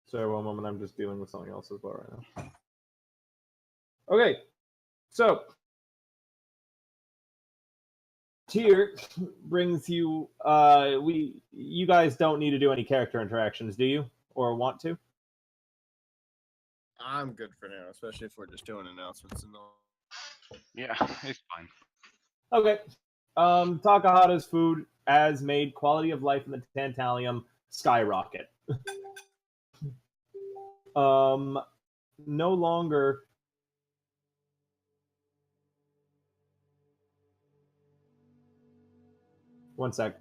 Sorry, one moment. I'm just dealing with something else as well right now. Okay, so Tier brings you. You guys don't need to do any character interactions, do you, or want to? I'm good for now, especially if we're just doing announcements and all. Yeah, it's fine. Okay. Takahata's food, as made, quality of life in the Tantalium skyrocket. No longer. One sec.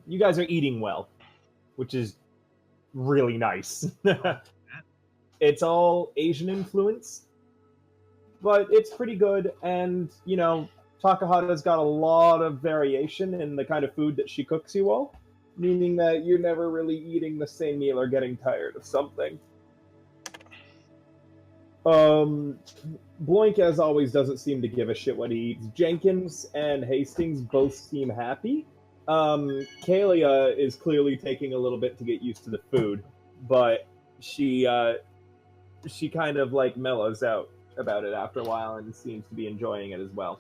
You guys are eating well, which is really nice. It's all Asian influence, but it's pretty good. And Takahata's got a lot of variation in the kind of food that she cooks you all, meaning that you're never really eating the same meal or getting tired of something. Bloink, as always, doesn't seem to give a shit what he eats. Jenkins and Hastings both seem happy. Kalia is clearly taking a little bit to get used to the food, but she kind of like mellows out about it after a while and seems to be enjoying it as well.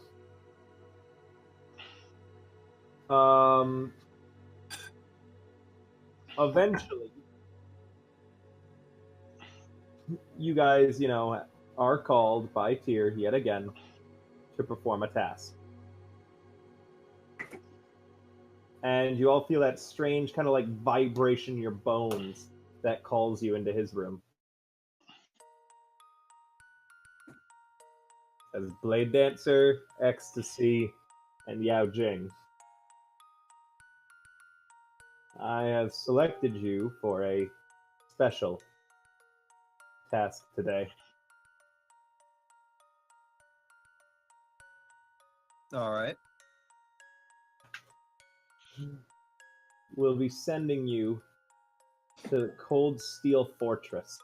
Eventually, you guys, are called by Tyr yet again to perform a task. And you all feel that strange kind of like vibration in your bones that calls you into his room. As Bladedancer, Ecstasy, and Yao Jing. I have selected you for a special task today. All right. We'll be sending you to Coldsteel Fortress.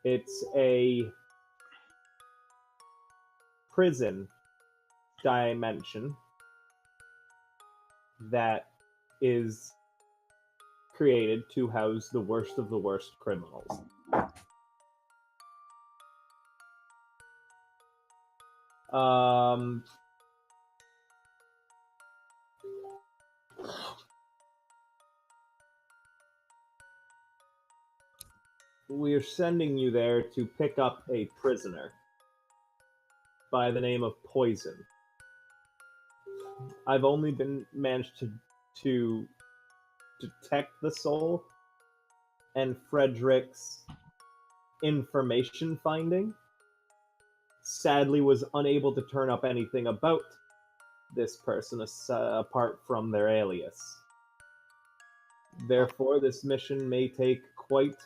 It's a prison dimension that is created to house the worst of the worst criminals. We're sending you there to pick up a prisoner by the name of Poison. I've only been managed to detect the soul and Frederick's information finding. Sadly, was unable to turn up anything about this person apart from their alias. Therefore, this mission may take quite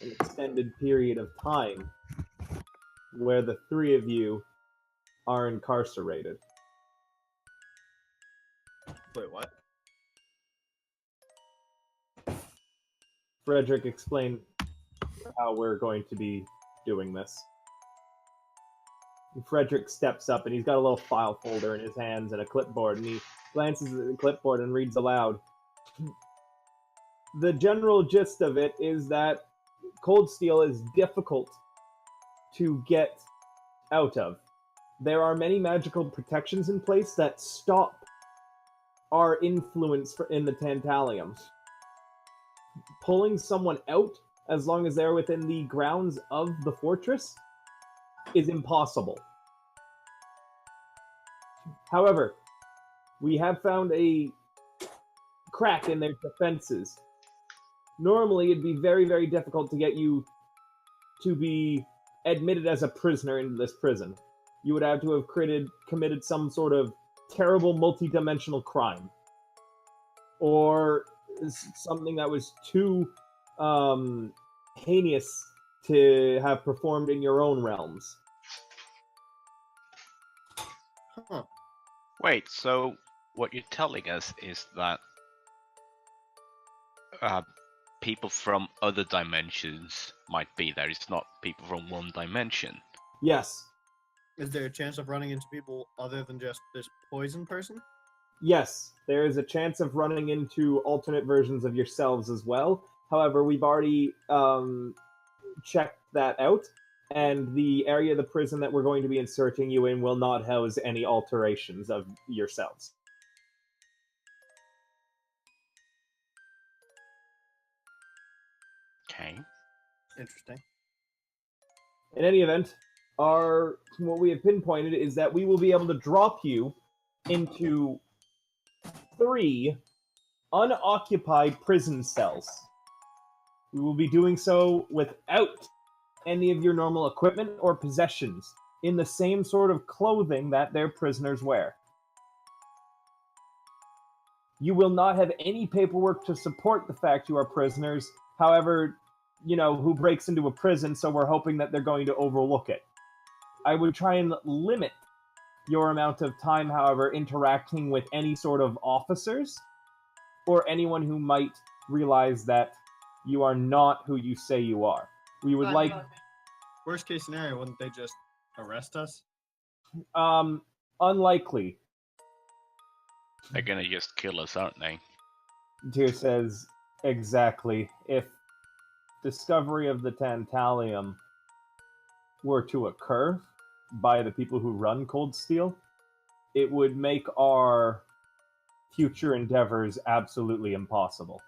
an extended period of time where the three of you are incarcerated. Wait, what? Frederick, explain how we're going to be doing this. Frederick steps up and he's got a little file folder in his hands and a clipboard, and he glances at the clipboard and reads aloud. The general gist of it is that Coldsteel is difficult to get out of. There are many magical protections in place that stop our influence in the Tantalium. Pulling someone out, as long as they're within the grounds of the fortress, is impossible. However, we have found a crack in their defenses. Normally, it'd be very, very difficult to get you to be admitted as a prisoner into this prison. You would have to have committed some sort of terrible multi-dimensional crime. Or something that was too heinous to have performed in your own realms. Huh. Wait, so what you're telling us is that people from other dimensions might be there. It's not people from one dimension. Yes. Is there a chance of running into people other than just this poison person? Yes, there is a chance of running into alternate versions of yourselves as well. However, we've already checked that out, and the area of the prison that we're going to be inserting you in will not house any alterations of yourselves. Okay. Interesting. In any event, what we have pinpointed is that we will be able to drop you into 3 unoccupied prison cells. We will be doing so without any of your normal equipment or possessions, in the same sort of clothing that their prisoners wear. You will not have any paperwork to support the fact you are prisoners. However, who breaks into a prison, so we're hoping that they're going to overlook it. I would try and limit your amount of time, however, interacting with any sort of officers or anyone who might realize that you are not who you say you are. We would like... Worst case scenario, wouldn't they just arrest us? Unlikely. They're gonna just kill us, aren't they? Tyr says, exactly. If discovery of the Tantalium were to occur by the people who run Coldsteel, it would make our future endeavors absolutely impossible.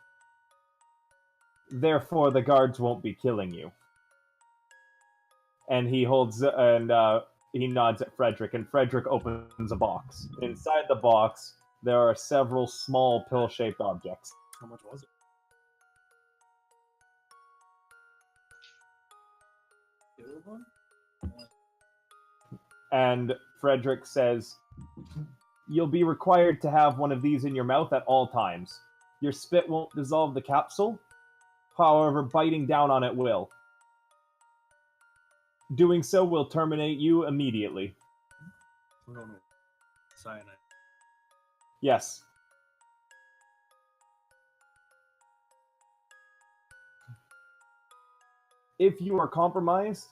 Therefore, the guards won't be killing you. And he nods at Frederick, and Frederick opens a box. Inside the box, there are several small pill-shaped objects. How much was it? And Frederick says, you'll be required to have one of these in your mouth at all times. Your spit won't dissolve the capsule, however, biting down on it will. Doing so will terminate you immediately. We're going with cyanide. Yes. If you are compromised,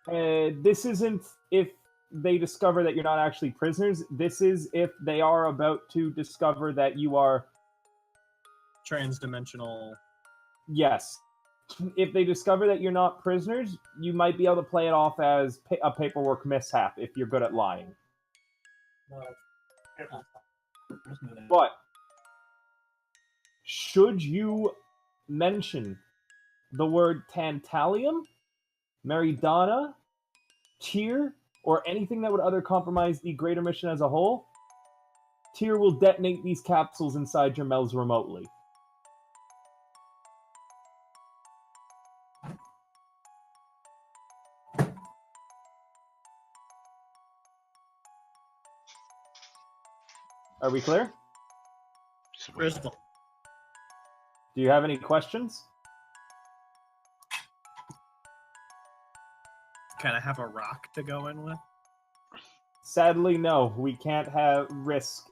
this isn't if they discover that you're not actually prisoners. This is if they are about to discover that you are... Trans-dimensional... Yes. If they discover that you're not prisoners, you might be able to play it off as a paperwork mishap if you're good at lying. But should you mention the word Tantalium, Meridana, Tyr, or anything that would other compromise the greater mission as a whole, Tyr will detonate these capsules inside your mouths remotely. Are we clear? Sweet. Crystal. Do you have any questions? Can I have a rock to go in with? Sadly, no. We can't risk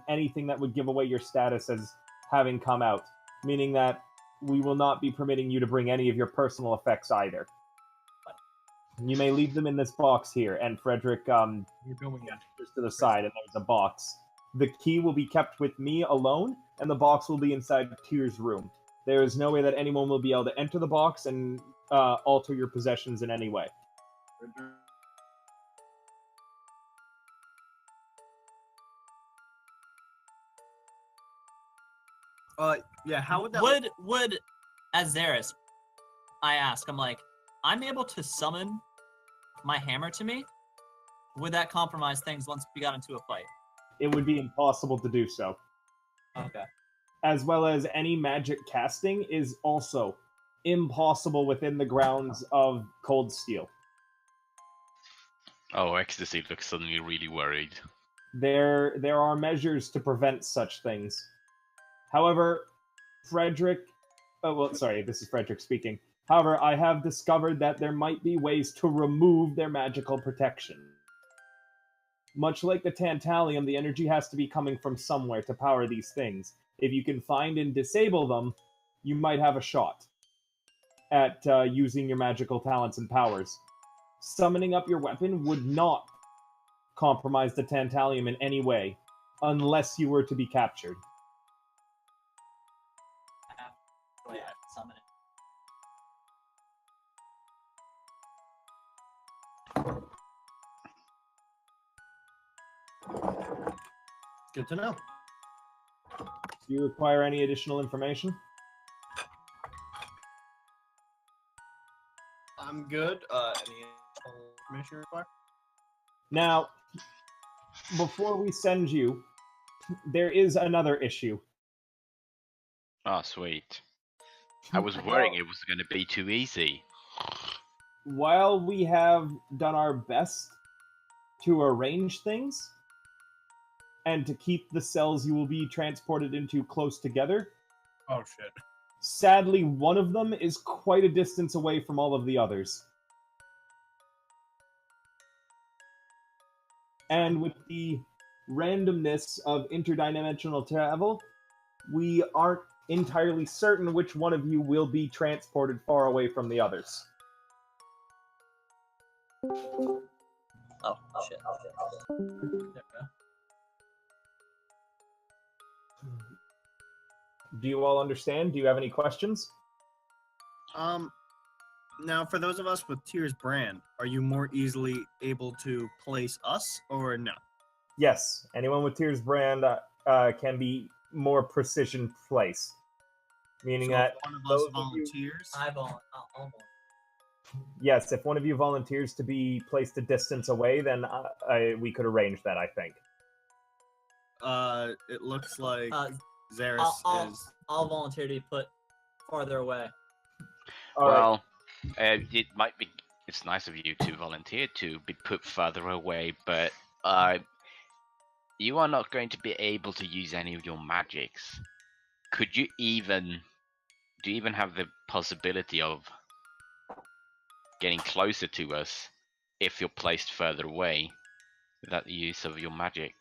anything that would give away your status as having come out. Meaning that we will not be permitting you to bring any of your personal effects either. You may leave them in this box here. And Frederick You're going just to the side, and there's a box. The key will be kept with me alone, and the box will be inside Tyr's room. There is no way that anyone will be able to enter the box and alter your possessions in any way. Yeah, how would that... Would as Zarus, I ask, I'm like, I'm able to summon my hammer to me? Would that compromise things once we got into a fight? It would be impossible to do so. Okay. As well as any magic casting is also impossible within the grounds of Coldsteel. Oh, Ecstasy looks suddenly really worried. There are measures to prevent such things. However, this is Frederick speaking. However, I have discovered that there might be ways to remove their magical protection. Much like the Tantalium, the energy has to be coming from somewhere to power these things. If you can find and disable them, you might have a shot at using your magical talents and powers. summoning up your weapon would not compromise the Tantalium in any way, unless you were to be captured. Oh, yeah, summon it. Good to know. Do you require any additional information? I'm good. Any information required? Now, before we send you, there is another issue. Oh, sweet. I was worrying it was going to be too easy. While we have done our best to arrange things and to keep the cells you will be transported into close together, Oh shit. sadly, one of them is quite a distance away from all of the others. And with the randomness of interdimensional travel, we aren't entirely certain which one of you will be transported far away from the others. Oh, shit. There we go. Do you all understand? Do you have any questions? Now for those of us with Tears brand, are you more easily able to place us or no? Yes, anyone with Tears brand can be more precision placed. Meaning So that if one of us those of you- volunteers. I'll volunteer. yes, if one of you volunteers to be placed a distance away, then we could arrange that, I think. It looks like Zarus is. I'll volunteer to be put farther away. All right. Well, it might be. It's nice of you to volunteer to be put further away, but you are not going to be able to use any of your magics. Could you even? Do you even have the possibility of getting closer to us if you're placed further away without the use of your magic?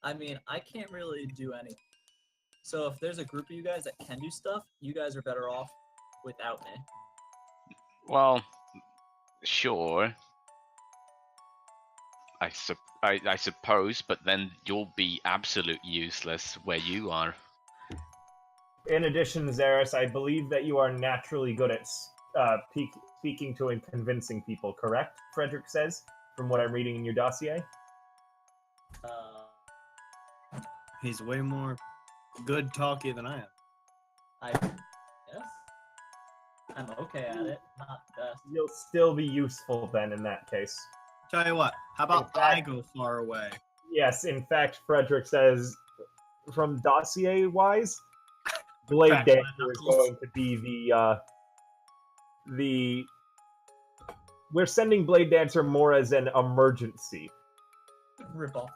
I mean, I can't really do anything. So if there's a group of you guys that can do stuff, you guys are better off without me. Well, sure. I suppose, but then you'll be absolute useless where you are. In addition, Zarus, I believe that you are naturally good at speaking to and convincing people, correct? Frederick says, from what I'm reading in your dossier. He's way more good talky than I am. Yes. I'm okay at it. Not best. You'll still be useful then in that case. Tell you what, how about In fact- I go far away? Yes, in fact, Frederick says, from dossier-wise, Bladedancer is going to be the. We're sending Bladedancer more as an emergency. Rip off.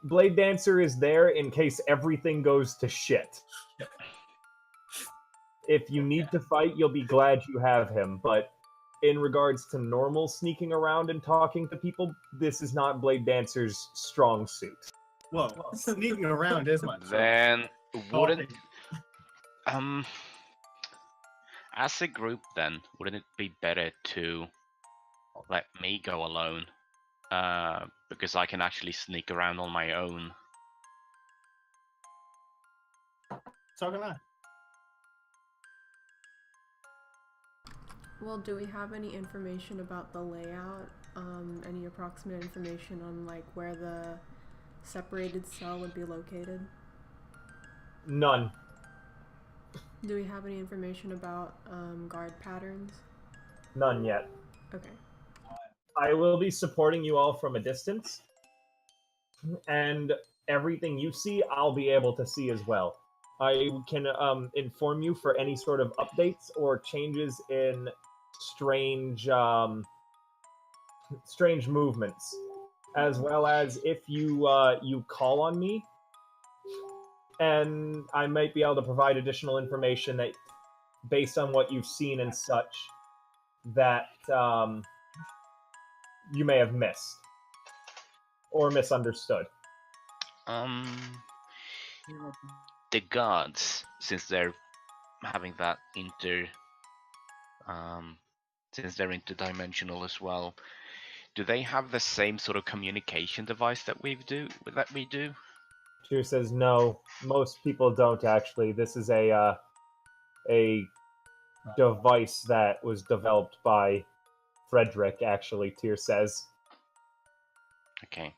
Bladedancer is there in case everything goes to shit. If you need to fight, you'll be glad you have him, but in regards to normal sneaking around and talking to people, this is not Bladedancer's strong suit. Whoa, sneaking around is my Then wouldn't Talking. as a group then wouldn't it be better to let me go alone? Because I can actually sneak around on my own. So can I. Well, do we have any information about the layout? Any approximate information on like where the separated cell would be located? None. Do we have any information about guard patterns? None yet. Okay. I will be supporting you all from a distance, and everything you see, I'll be able to see as well. I can inform you for any sort of updates or changes in strange movements, as well as if you you call on me, and I might be able to provide additional information that, based on what you've seen and such, that you may have missed or misunderstood. The guards, since they're having that since they're interdimensional as well, do they have the same sort of communication device that we do? Tyr says no. Most people don't actually. This is a device that was developed by Frederick. Actually, Tyr says, Okay.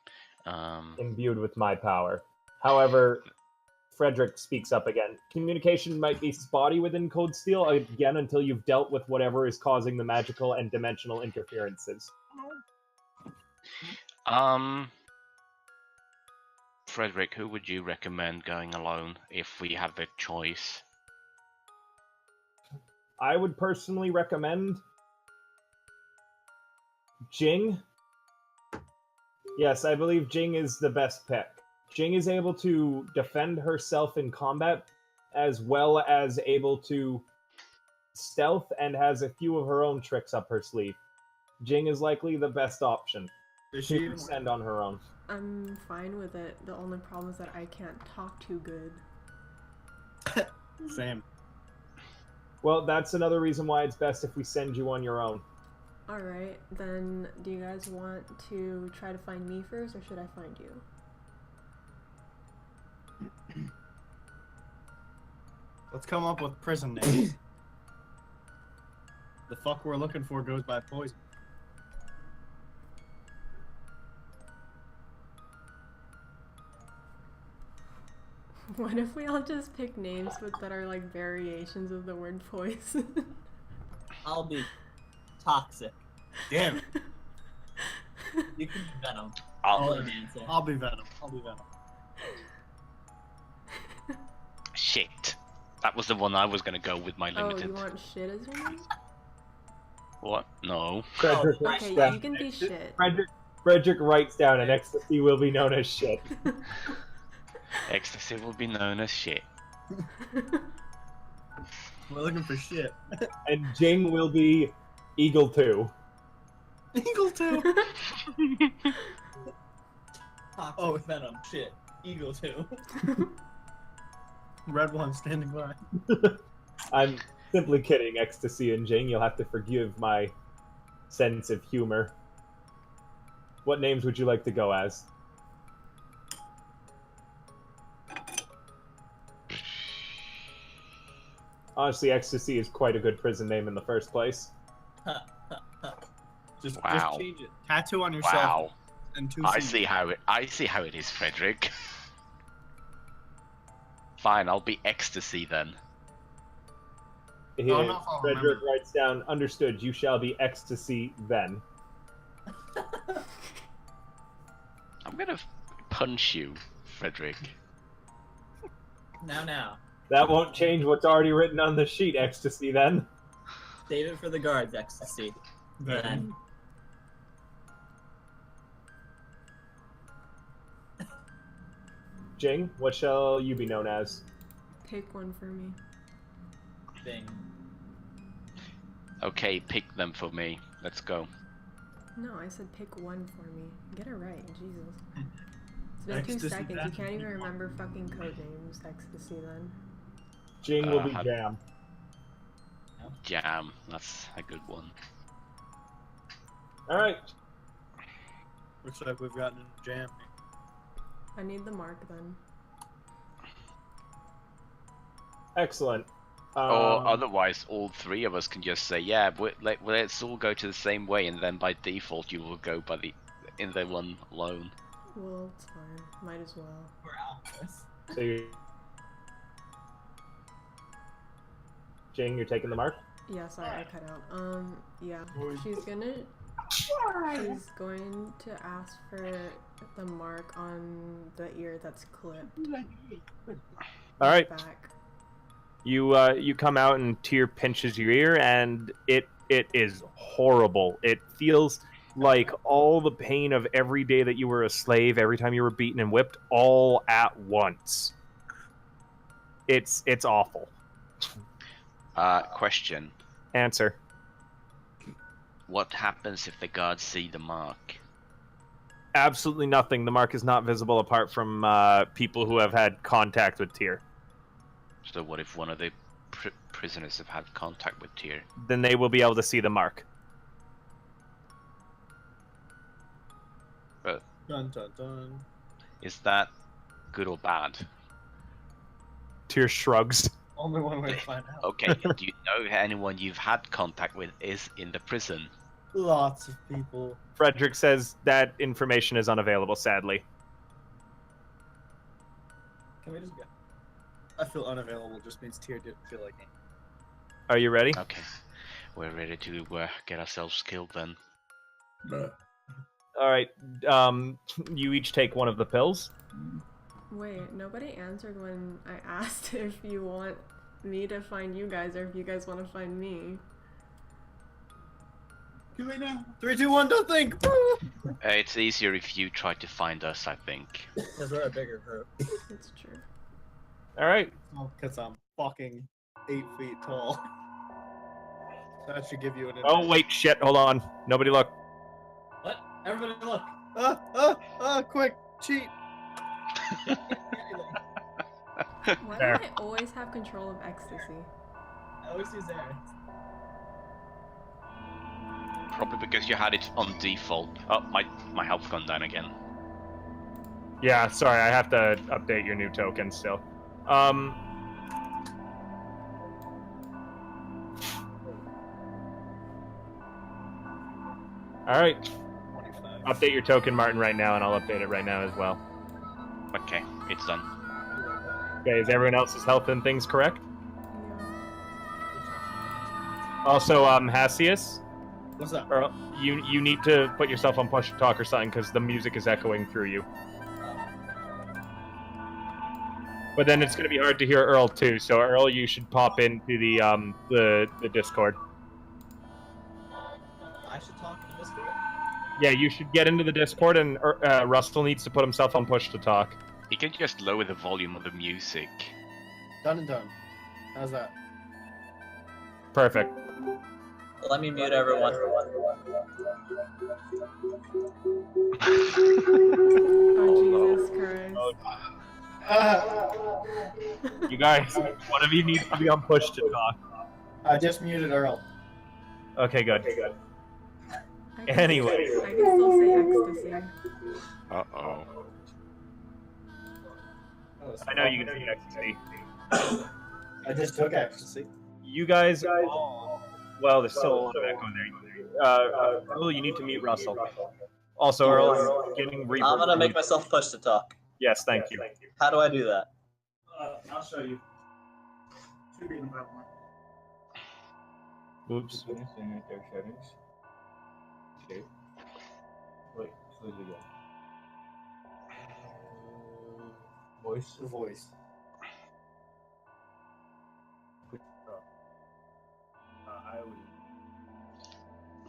imbued with my power. However, Frederick speaks up again. Communication might be spotty within Coldsteel, again, until you've dealt with whatever is causing the magical and dimensional interferences. Frederick, who would you recommend going alone if we have the choice? I would personally recommend Jing. Yes, I believe Jing is the best pick. Jing is able to defend herself in combat, as well as able to stealth, and has a few of her own tricks up her sleeve. Jing is likely the best option. Does She she can even send on her own. I'm fine with it. The only problem is that I can't talk too good. Same. Well, that's another reason why it's best if we send you on your own. Alright, then do you guys want to try to find me first, or should I find you? Let's come up with prison names. The fuck we're looking for goes by poison. What if we all just pick names that are like variations of the word poison? I'll be toxic. Damn it. You can be Venom. I'll, Bladedancer. I'll be Venom. I'll be Venom. shit. That was the one I was going to go with my Oh, limited. you want shit as your name? What? No. Frederick Okay, writes down. you can be shit. Frederick writes down, and ecstasy will be known as shit. Ecstasy will be known as shit. We're looking for shit. And Jing will be Eagle 2. Eagle 2! Toxic Oh. Venom. Shit. Eagle too. Red one standing by. I'm simply kidding, Ecstasy and Jing. You'll have to forgive my sense of humor. What names would you like to go as? Honestly, Ecstasy is quite a good prison name in the first place. Just Wow. change it. Tattoo on yourself. Wow. And two I C's. see how it is, Frederick. Fine, I'll be Ecstasy then. Here, Oh, no, I'll Frederick remember. writes down, understood, you shall be Ecstasy then. I'm gonna punch you, Frederick. Now. That won't change what's already written on the sheet, Ecstasy then. Save it for the guards, Ecstasy. Then. Jing, what shall you be known as? Pick one for me. Bing. Okay, pick them for me. Let's go. No, I said pick one for me. Get it right, Jesus. It's been Ecstasy 2 seconds. then. You can't even remember fucking code names. Ecstasy then. Jing will be how- Jam. Jam. That's a good one. Alright, Looks like we've gotten a jam. I need the mark then. excellent. Or otherwise, all three of us can just say, "Yeah, let's all go to the same way," and then by default, you will go by in the one alone. Well, it's fine. Might as well. We're alphas. So Jing, you're taking the mark? Yeah, sorry, I cut out. Yeah. Oi. She's going to ask for the mark on the ear that's clipped. Alright, Back. you come out and Tyr pinches your ear, and it is horrible. It feels like all the pain of every day that you were a slave, every time you were beaten and whipped, all at once. It's awful. Question: Answer. what happens if the guards see the mark? Absolutely nothing. The mark is not visible apart from people who have had contact with Tyr. So what if one of the prisoners have had contact with Tyr? Then they will be able to see the mark. Dun dun dun. Is that good or bad? Tyr shrugs. Only one way to find out. Okay, do you know anyone you've had contact with is in the prison? Lots of people. Frederick says that information is unavailable, sadly. Can we just go? I feel unavailable just means Tyr didn't feel like it. Are you ready? Okay, we're ready to get ourselves killed then. All right. You each take one of the pills. Wait, nobody answered when I asked if you want me to find you guys or if you guys want to find me. Too late now. 3, 2, 1, don't think! It's easier if you try to find us, I think. Because we're a bigger group. That's true. All right. Because I'm fucking 8 feet tall. That should give you an Oh, wait, shit. Hold on. Nobody look. What? Everybody look. Quick, cheat! Why There. do I always have control of ecstasy? I always use Zarus. Probably because you had it on default. Oh, my health's gone down again. Yeah, sorry. I have to update your new token still. All right. 25. Update your token, Martin, right now, and I'll update it right now as well. Okay, it's done. Okay, is everyone else's health and things correct? Yeah. Also, Hasius, What's up? Earl, you need to put yourself on push to talk or something because the music is echoing through you. But then it's going to be hard to hear Earl too. So Earl, you should pop into the Discord. I should talk to this girl. Yeah, you should get into the Discord, and Russell needs to put himself on push to talk. You can just lower the volume of the music. Done and done. How's that? Perfect. Let me mute everyone. Oh, Jesus Christ. You guys, one of you needs to be on push to talk. I just muted Earl. Okay, good. I can Anyway. I can still say ecstasy. Uh-oh. I know you can see ecstasy. I just took ecstasy. You guys, well, there's still a lot of echo there. Earl, you need to mute Russell. Also, Earl, I'm getting reverb. I'm gonna make myself push to talk. Yes, thank you. How do I do that? I'll show you. Should be in about one. Oops. settings. Okay. Wait, slow it again. Voice. Voice.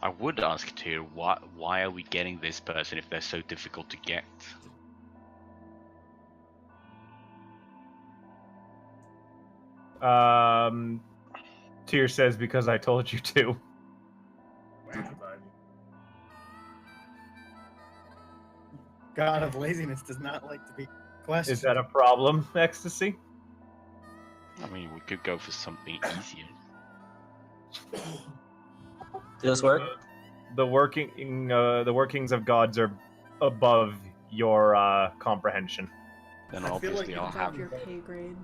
I would ask Tyr, why are we getting this person if they're so difficult to get? Tyr says because I told you to. God of laziness does not like to be questioned. Is that a problem, Ecstasy? I mean, we could go for something easier. Does this work? The workings of gods are above your comprehension. Then I feel obviously like I'll Above have. your pay grade.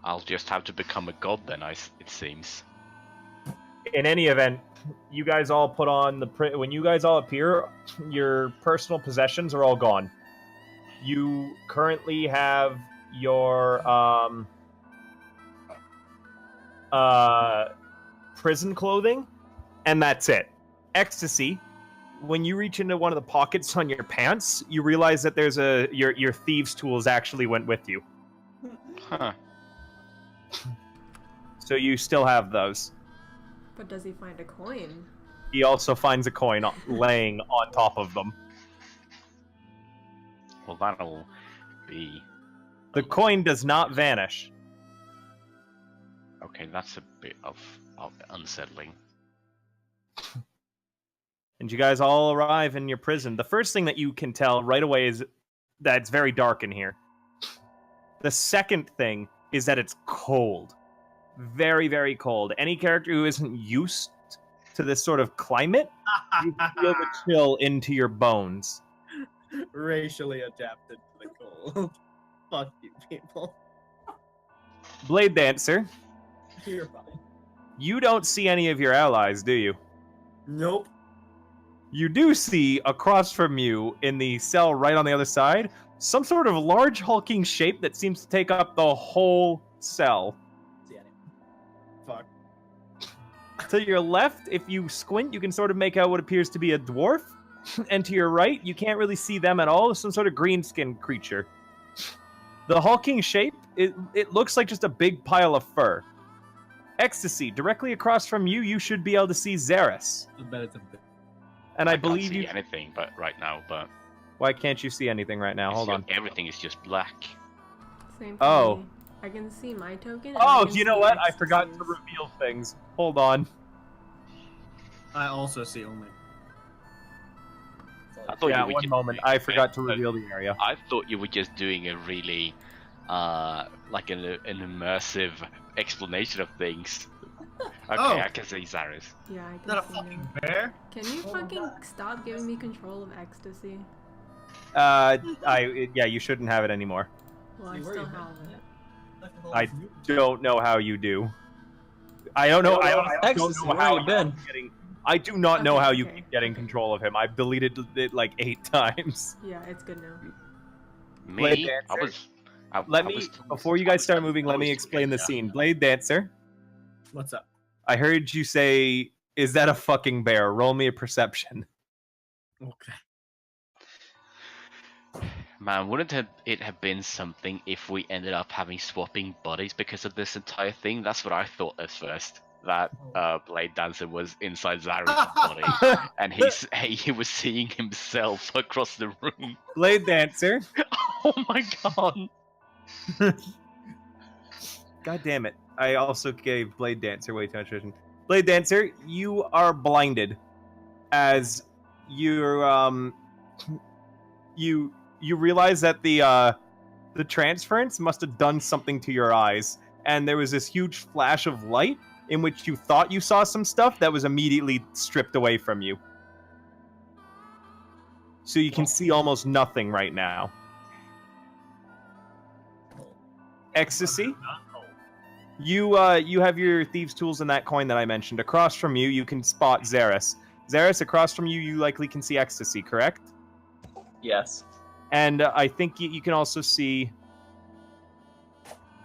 I'll just have to become a god then. It seems. In any event, you guys all put on when you guys all appear, your personal possessions are all gone. You currently have your prison clothing, and that's it. Ecstasy. When you reach into one of the pockets on your pants, you realize that there's your thieves' tools actually went with you. Huh. So you still have those. But does he find a coin? He also finds a coin laying on top of them. Well, that'll be. The coin does not vanish. Okay, that's a bit of unsettling. And you guys all arrive in your prison. The first thing that you can tell right away is that it's very dark in here. The second thing is that it's cold. Very, very cold. Any character who isn't used to this sort of climate, you feel the chill into your bones. Racially adapted to the cold. Fuck you, people. Bladedancer, You're fine. you don't see any of your allies, do you? Nope. You do see, across from you, in the cell right on the other side, some sort of large hulking shape that seems to take up the whole cell. See anyone. Fuck. To your left, if you squint, you can sort of make out what appears to be a dwarf. And to your right, you can't really see them at all. It's some sort of green-skinned creature. The hulking shape, it looks like just a big pile of fur. Ecstasy, directly across from you, you should be able to see Zarus. I bet it's a bit. And I can't believe see you... anything but right now, but Why can't you see anything right now? Hold it's- on. everything is just black. Same for Oh. me. I can see my token. and Oh, I can you know see what? I forgot to Ecstasy's. reveal things. Hold on. I also see only. I thought Yeah, you were one just moment. doing- I forgot to no, reveal the area. I thought you were just doing a really, like an immersive explanation of things. Okay, Oh. I can see Zarus. Yeah, I Is that a can see fucking now. bear? Can you fucking stop giving me control of ecstasy? Yeah, you shouldn't have it anymore. Well, I See, where still you have been? it. I don't know how you do. I don't know. I honestly don't Ecstasy, know where how you been? I do not know Okay, how you okay, keep getting okay. control of him. I've deleted it like 8 times. Yeah, it's good now. Me, Bladedancer. I was. I Let I me, was- before you guys start I was moving, let me supposed to explain the get scene. Bladedancer, What's up? I heard you say, "Is that a fucking bear?" Roll me a perception. Okay. Man, wouldn't it have been something if we ended up having swapping bodies because of this entire thing? That's what I thought at first. That Bladedancer was inside Zarus' body, and he was seeing himself across the room. Bladedancer, Oh my god! God damn it! I also gave Bladedancer way too much vision. Bladedancer, you are blinded as you're you realize that the transference must have done something to your eyes, and there was this huge flash of light in which you thought you saw some stuff that was immediately stripped away from you. So you can see almost nothing right now. Ecstasy, you have your thieves' tools in that coin that I mentioned. Across from you, you can spot Zarus. Zarus, across from you, you likely can see Ecstasy, correct? Yes. And I think you can also see...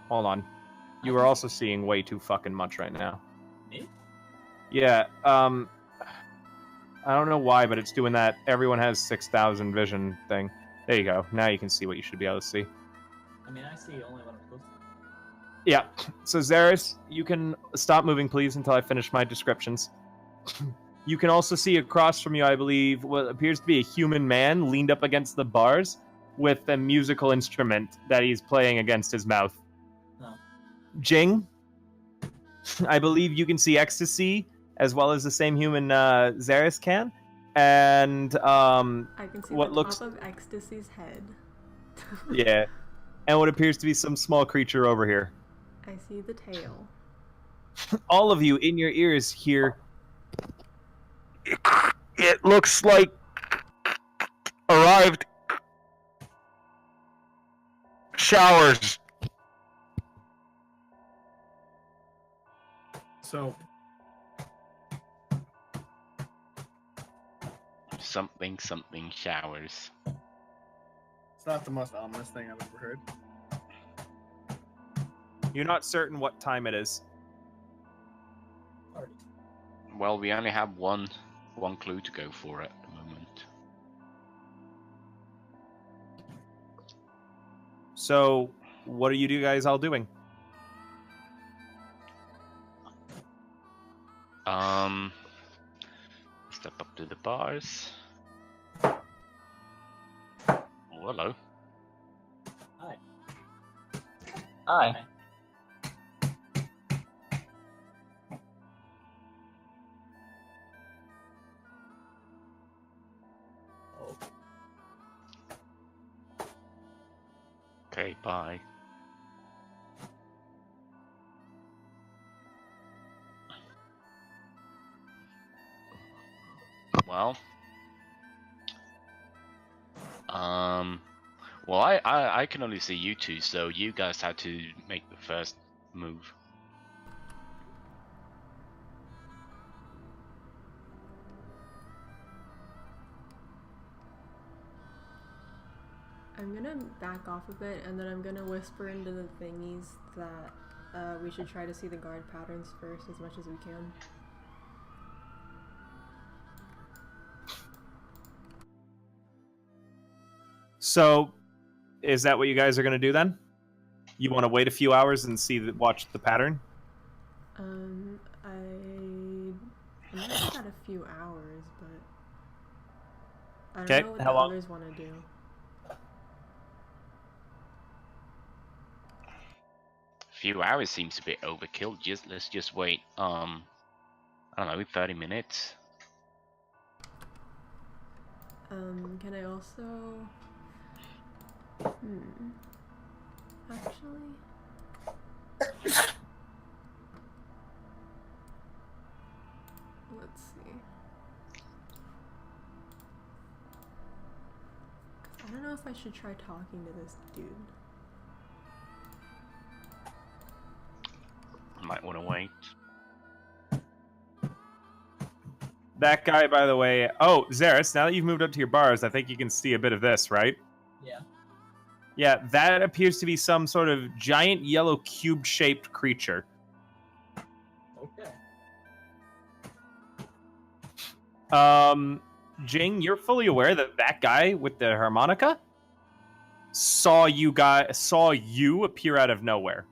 Hold on. You are also seeing way too fucking much right now. Me? Yeah, I don't know why, but it's doing that everyone has 6,000 vision thing. There you go. Now you can see what you should be able to see. I mean, I see only what I'm supposed to. Yeah, so Zarus, you can stop moving, please, until I finish my descriptions. You can also see across from you, I believe, what appears to be a human man leaned up against the bars with a musical instrument that he's playing against his mouth. Oh. Jing, I believe you can see Ecstasy as well as the same human Zarus can. And, I can see what the looks- top of Ecstasy's head. yeah. And what appears to be some small creature over here. I see the tail. All of you in your ears hear... It looks like arrived showers. So, Something showers. it's not the most ominous thing I've ever heard. You're not certain what time it is. Well, we only have one clue to go for at the moment. So, what are you guys all doing? Step up to the bars. Oh, hello. Hi. Okay, bye. Well. Well, I can only see you two, so you guys had to make the first move. I'm gonna back off a bit, and then I'm gonna whisper into the thingies that we should try to see the guard patterns first as much as we can. So, is that what you guys are going to do then? You want to wait a few hours and watch the pattern? I'm not sure about a few hours, but I don't know what the others want to do. A few hours seems a bit overkill. Let's just wait. I don't know, 30 minutes. Can I also? Actually. Let's see. I don't know if I should try talking to this dude. Might want to wait. That guy, by the way... Oh, Zarus, now that you've moved up to your bars, I think you can see a bit of this, right? Yeah. Yeah, that appears to be some sort of giant yellow cube-shaped creature. Okay. Jing, you're fully aware that that guy with the harmonica saw you appear out of nowhere.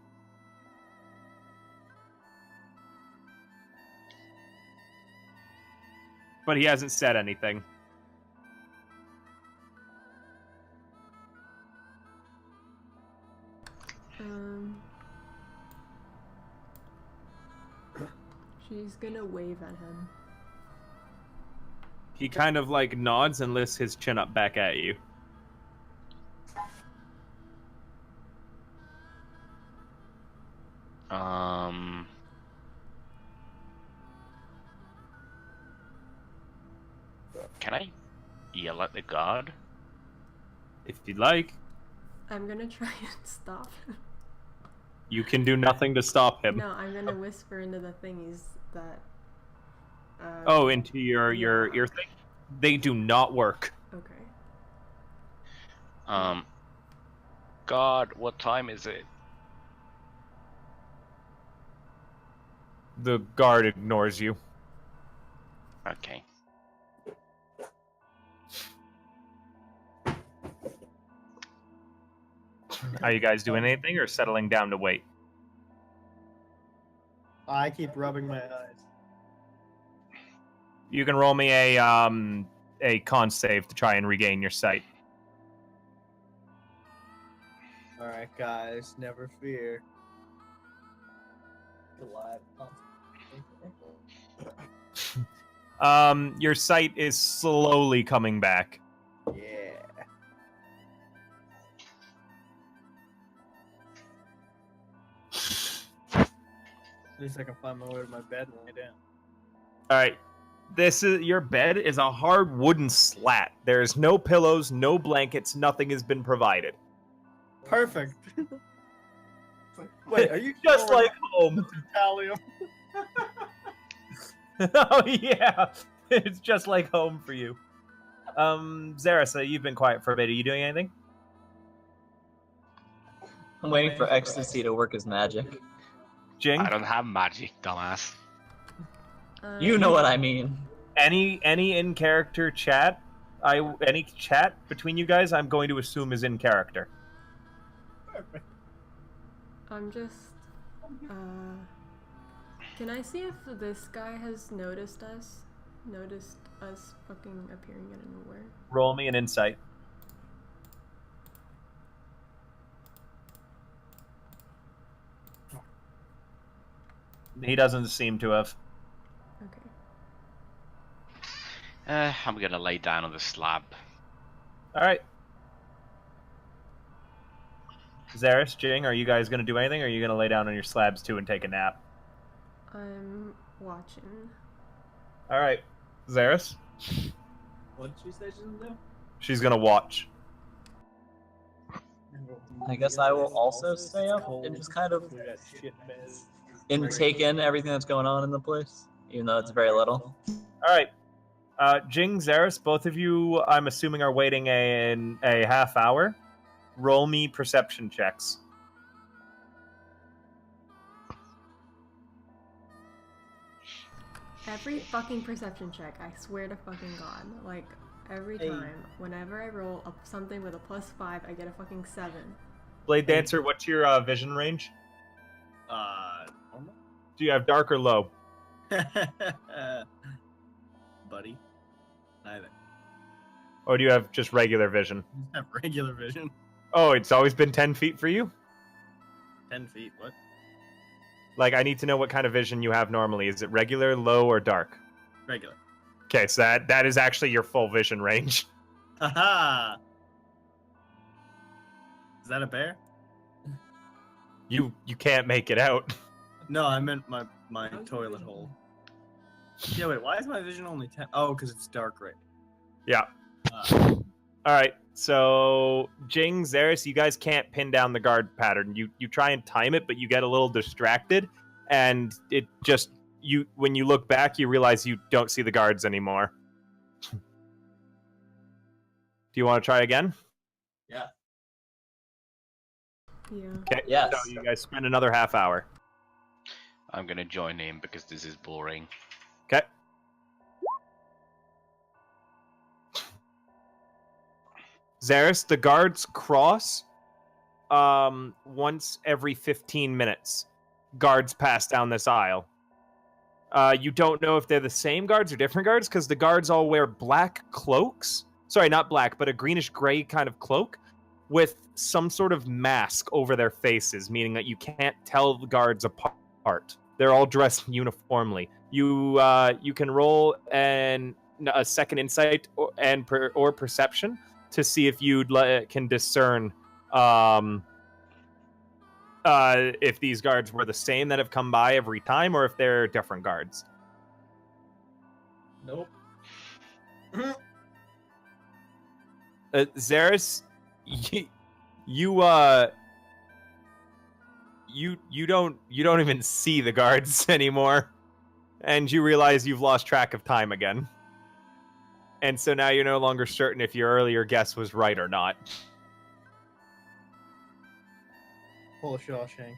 But he hasn't said anything. She's gonna wave at him. He kind of like nods and lifts his chin up back at you. Can I yell at the guard? If you'd like. I'm gonna try and stop him. You can do nothing to stop him. No, I'm gonna whisper into the thingies that... into your ear thing? They do not work. Okay. God, what time is it? The guard ignores you. Okay. Are you guys doing anything or settling down to wait? I keep rubbing my eyes. You can roll me a con save to try and regain your sight. Alright, guys, never fear. Your sight is slowly coming back. Yeah. At least I can find my way to my bed and lay down. Alright. Your bed is a hard wooden slat. There's no pillows, no blankets, nothing has been provided. Perfect. Wait, are you just like home? Italian? Oh yeah, it's just like home for you. Zarus, you've been quiet for a bit. Are you doing anything? I'm waiting for Ecstasy to work his magic. Jing? I don't have magic, dumbass. You know what I mean. Any in character chat? Any chat between you guys? I'm going to assume is in character. Perfect. I'm just... Can I see if this guy has noticed us? Noticed us fucking appearing out of nowhere? Roll me an insight. He doesn't seem to have. Okay. I'm gonna lay down on the slab. Alright. Zarus, Jing, are you guys gonna do anything, or are you gonna lay down on your slabs too and take a nap? I'm watching. Alright. Zarus? What did she say she's gonna do? She's gonna watch. I guess I will also stay up and just kind of take in everything that's going on in the place, even though it's very little. All right. Jing, Zarus, both of you, I'm assuming, are waiting a half hour. Roll me perception checks. Every fucking perception check, I swear to fucking God. Like, every time, whenever I roll something with a +5, I get a fucking 7. Bladedancer, what's your vision range? Normal? Do you have dark or low? Buddy. Neither. Or do you have just regular vision? I have regular vision. Oh, it's always been 10 feet for you? 10 feet, what? Like, I need to know what kind of vision you have normally. Is it regular, low, or dark? Regular. Okay, so that is actually your full vision range. Haha! Is that a bear? You can't make it out. No, I meant my toilet hole. Yeah, wait, why is my vision only 10? Oh, because it's dark right. Yeah. All right, so Jing, Zarus, you guys can't pin down the guard pattern. You try and time it, but you get a little distracted, and it just when you look back, you realize you don't see the guards anymore. Do you want to try again? Yeah. Yeah. Okay. Yes. So you guys spend another half hour. I'm gonna join in because this is boring. Okay. Zarus, the guards cross once every 15 minutes. Guards pass down this aisle. You don't know if they're the same guards or different guards because the guards all wear black cloaks. Sorry, not black, but a greenish-gray kind of cloak with some sort of mask over their faces, meaning that you can't tell the guards apart. They're all dressed uniformly. You can roll a second insight or perception to see if you can discern if these guards were the same that have come by every time or if they're different guards. Nope. Zarus, you don't even see the guards anymore, and you realize you've lost track of time again. And so now you're no longer certain if your earlier guess was right or not. Pull a Shawshank.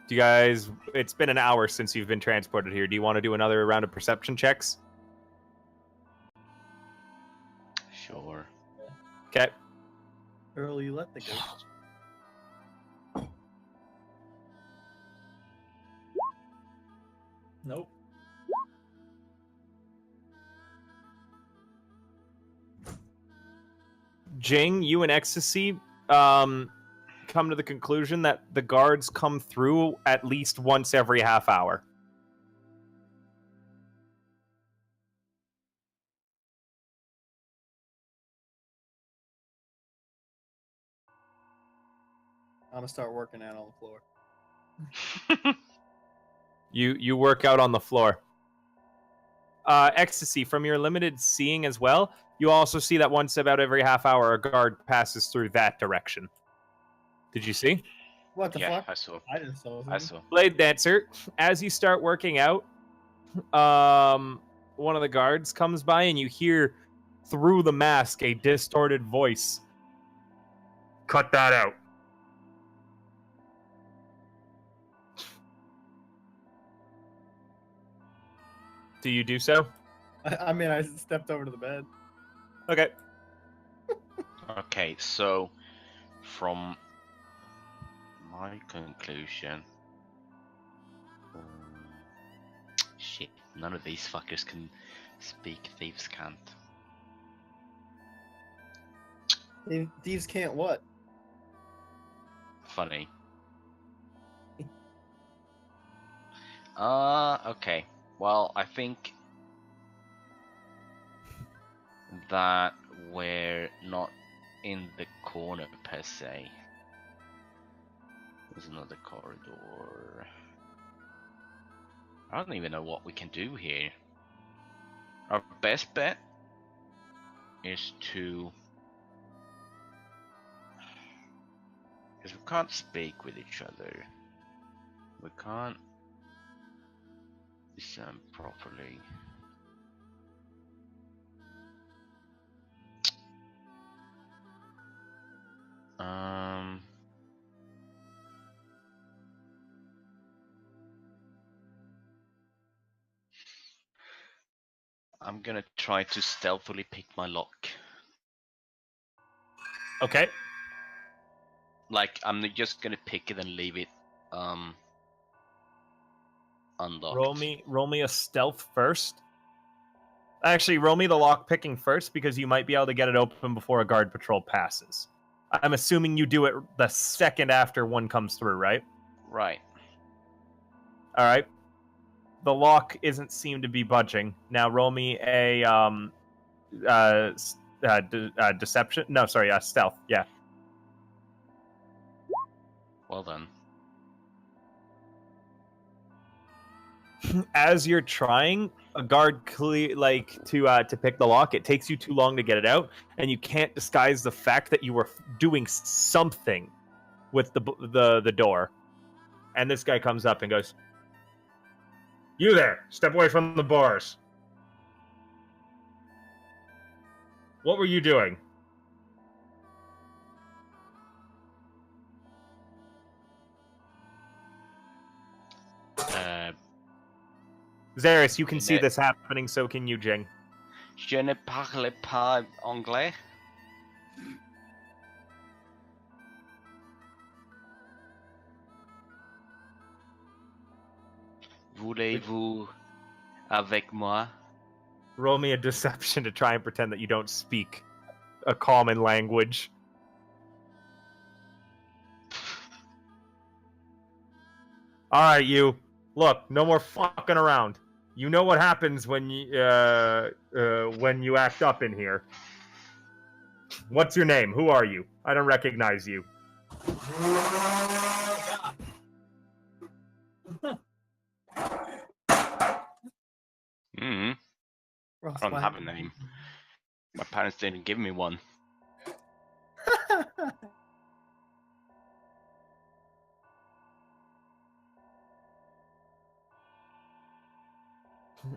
Do you guys... It's been an hour since you've been transported here. Do you want to do another round of perception checks? Sure. Okay. Earl, you let the ghost. Nope. Jing, you and Ecstasy come to the conclusion that the guards come through at least once every half hour. I'm gonna start working out on the floor. You work out on the floor. Ecstasy, from your limited seeing as well, you also see that once about every half hour a guard passes through that direction. Did you see? What the Yeah, fuck? I saw. I didn't saw. I saw. Bladedancer, as you start working out, one of the guards comes by and you hear through the mask a distorted voice. Cut that out. Do you do so? I mean, I stepped over to the bed. Okay. Okay, so from my conclusion, shit, none of these fuckers can speak. Thieves can't. Thieves can't what? Funny. Okay. Well, I think that we're not in the corner per se. There's another corridor. I don't even know what we can do here. Our best bet is to... Because we can't speak with each other. We can't listen properly. I'm gonna try to stealthily pick my lock. Okay. Like, I'm just gonna pick it and leave it unlocked. Roll me a stealth first. Actually, roll me the lock picking first because you might be able to get it open before a guard patrol passes. I'm assuming you do it the second after one comes through, right? Right. All right. The lock isn't seem to be budging. Now roll me a deception. No, sorry, stealth. Yeah. Well done. As you're trying, a guard to pick the lock. It takes you too long to get it out, and you can't disguise the fact that you were doing something with the door. And this guy comes up and goes, "You there! Step away from the bars. What were you doing?" Zarus, you can see this happening, so can you, Jing. Je ne parle pas anglais. Voulez-vous avec moi? Roll me a deception to try and pretend that you don't speak a common language. Alright, you. Look, no more fucking around. You know what happens when you act up in here. What's your name? Who are you? I don't recognize you. I don't have a name. My parents didn't give me one.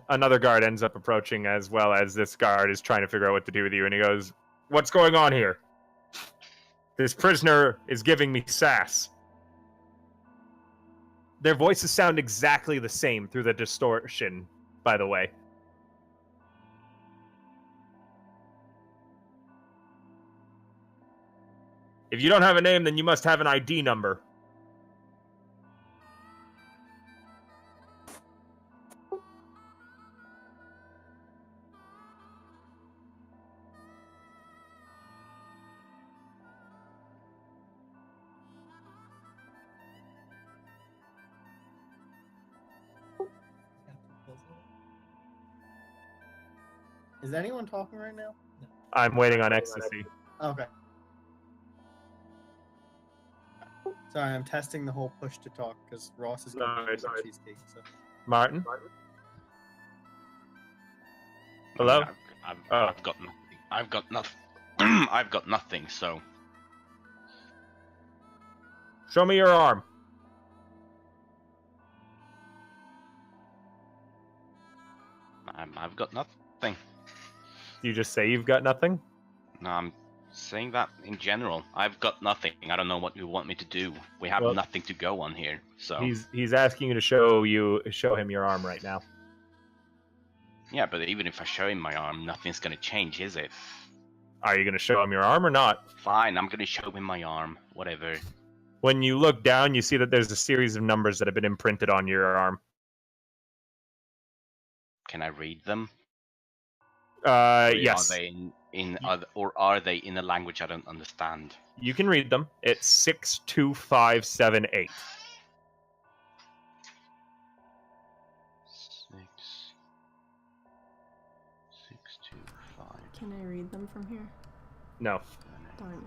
Another guard ends up approaching as well as this guard is trying to figure out what to do with you, and he goes, "What's going on here? This prisoner is giving me sass." Their voices sound exactly the same through the distortion, by the way. If you don't have a name, then you must have an ID number. Is anyone talking right now? I'm waiting on Ecstasy. Okay. Sorry, I'm testing the whole push to talk because Ross is going to Sorry. cheesecake. So. Martin? Hello? I've got nothing. I've got nothing. I've got nothing. So Show me your arm. I've got nothing. You just say you've got nothing? No, I'm saying that in general. I've got nothing. I don't know what you want me to do. We have Well, nothing to go on here. So He's asking you to show him your arm right now. yeah, but even if I show him my arm, nothing's gonna change, is it? Are you going to show him your arm or not? Fine, I'm gonna show him my arm. Whatever. When you look down, you see that there's a series of numbers that have been imprinted on your arm. Can I read them? Yes. Are they or are they in a language I don't understand? You can read them. It's 62578. 625. Can I read them from here? No. Darn it.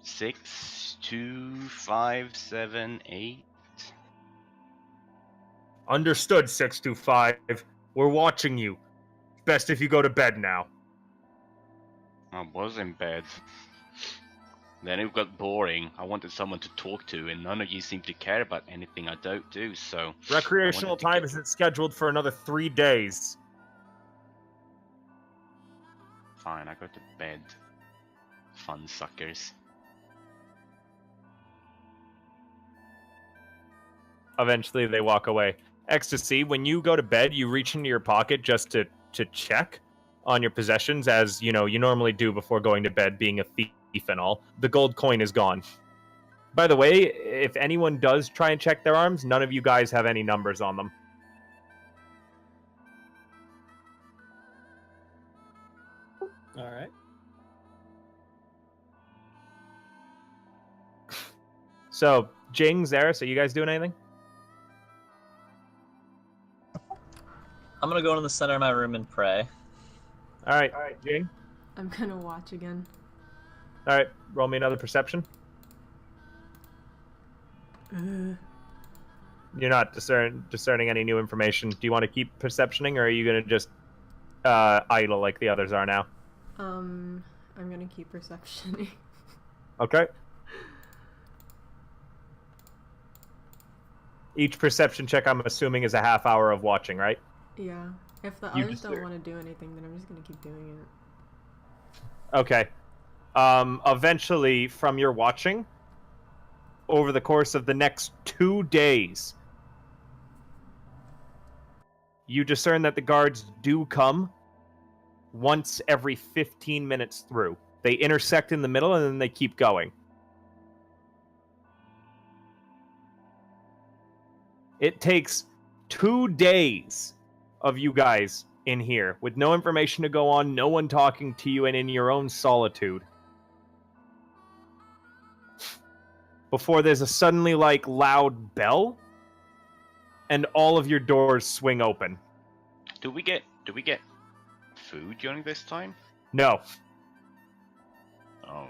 6 2, 5, 7, 8. Understood, 625. We're watching you. Best if you go to bed now. I was in bed. Then it got boring. I wanted someone to talk to, and none of you seem to care about anything I don't do, so... Recreational time isn't scheduled for another 3 days. Fine, I go to bed. Fun suckers. Eventually, they walk away. Ecstasy, when you go to bed, you reach into your pocket just to check on your possessions, as you normally do before going to bed, being a thief and all. The gold coin is gone. By the way, if anyone does try and check their arms, none of you guys have any numbers on them. All right. So, Jing, Zarus, are you guys doing anything? I'm gonna go into the center of my room and pray. All right, Jing. I'm gonna watch again. All right, roll me another perception. You're not discerning any new information. Do you want to keep perceptioning, or are you going to just idle like the others are now? I'm gonna keep perceptioning. Okay. Each perception check, I'm assuming, is a half hour of watching, right? Yeah. If the You others don't discern. want to do anything, then I'm just gonna keep doing it. Okay. Eventually, from your watching, over the course of the next 2 days, you discern that the guards do come once every 15 minutes through. They intersect in the middle, and then they keep going. It takes 2 days of you guys in here, with no information to go on, no one talking to you, and in your own solitude, before there's a suddenly, loud bell, and all of your doors swing open. Do we get food during this time? No. Oh.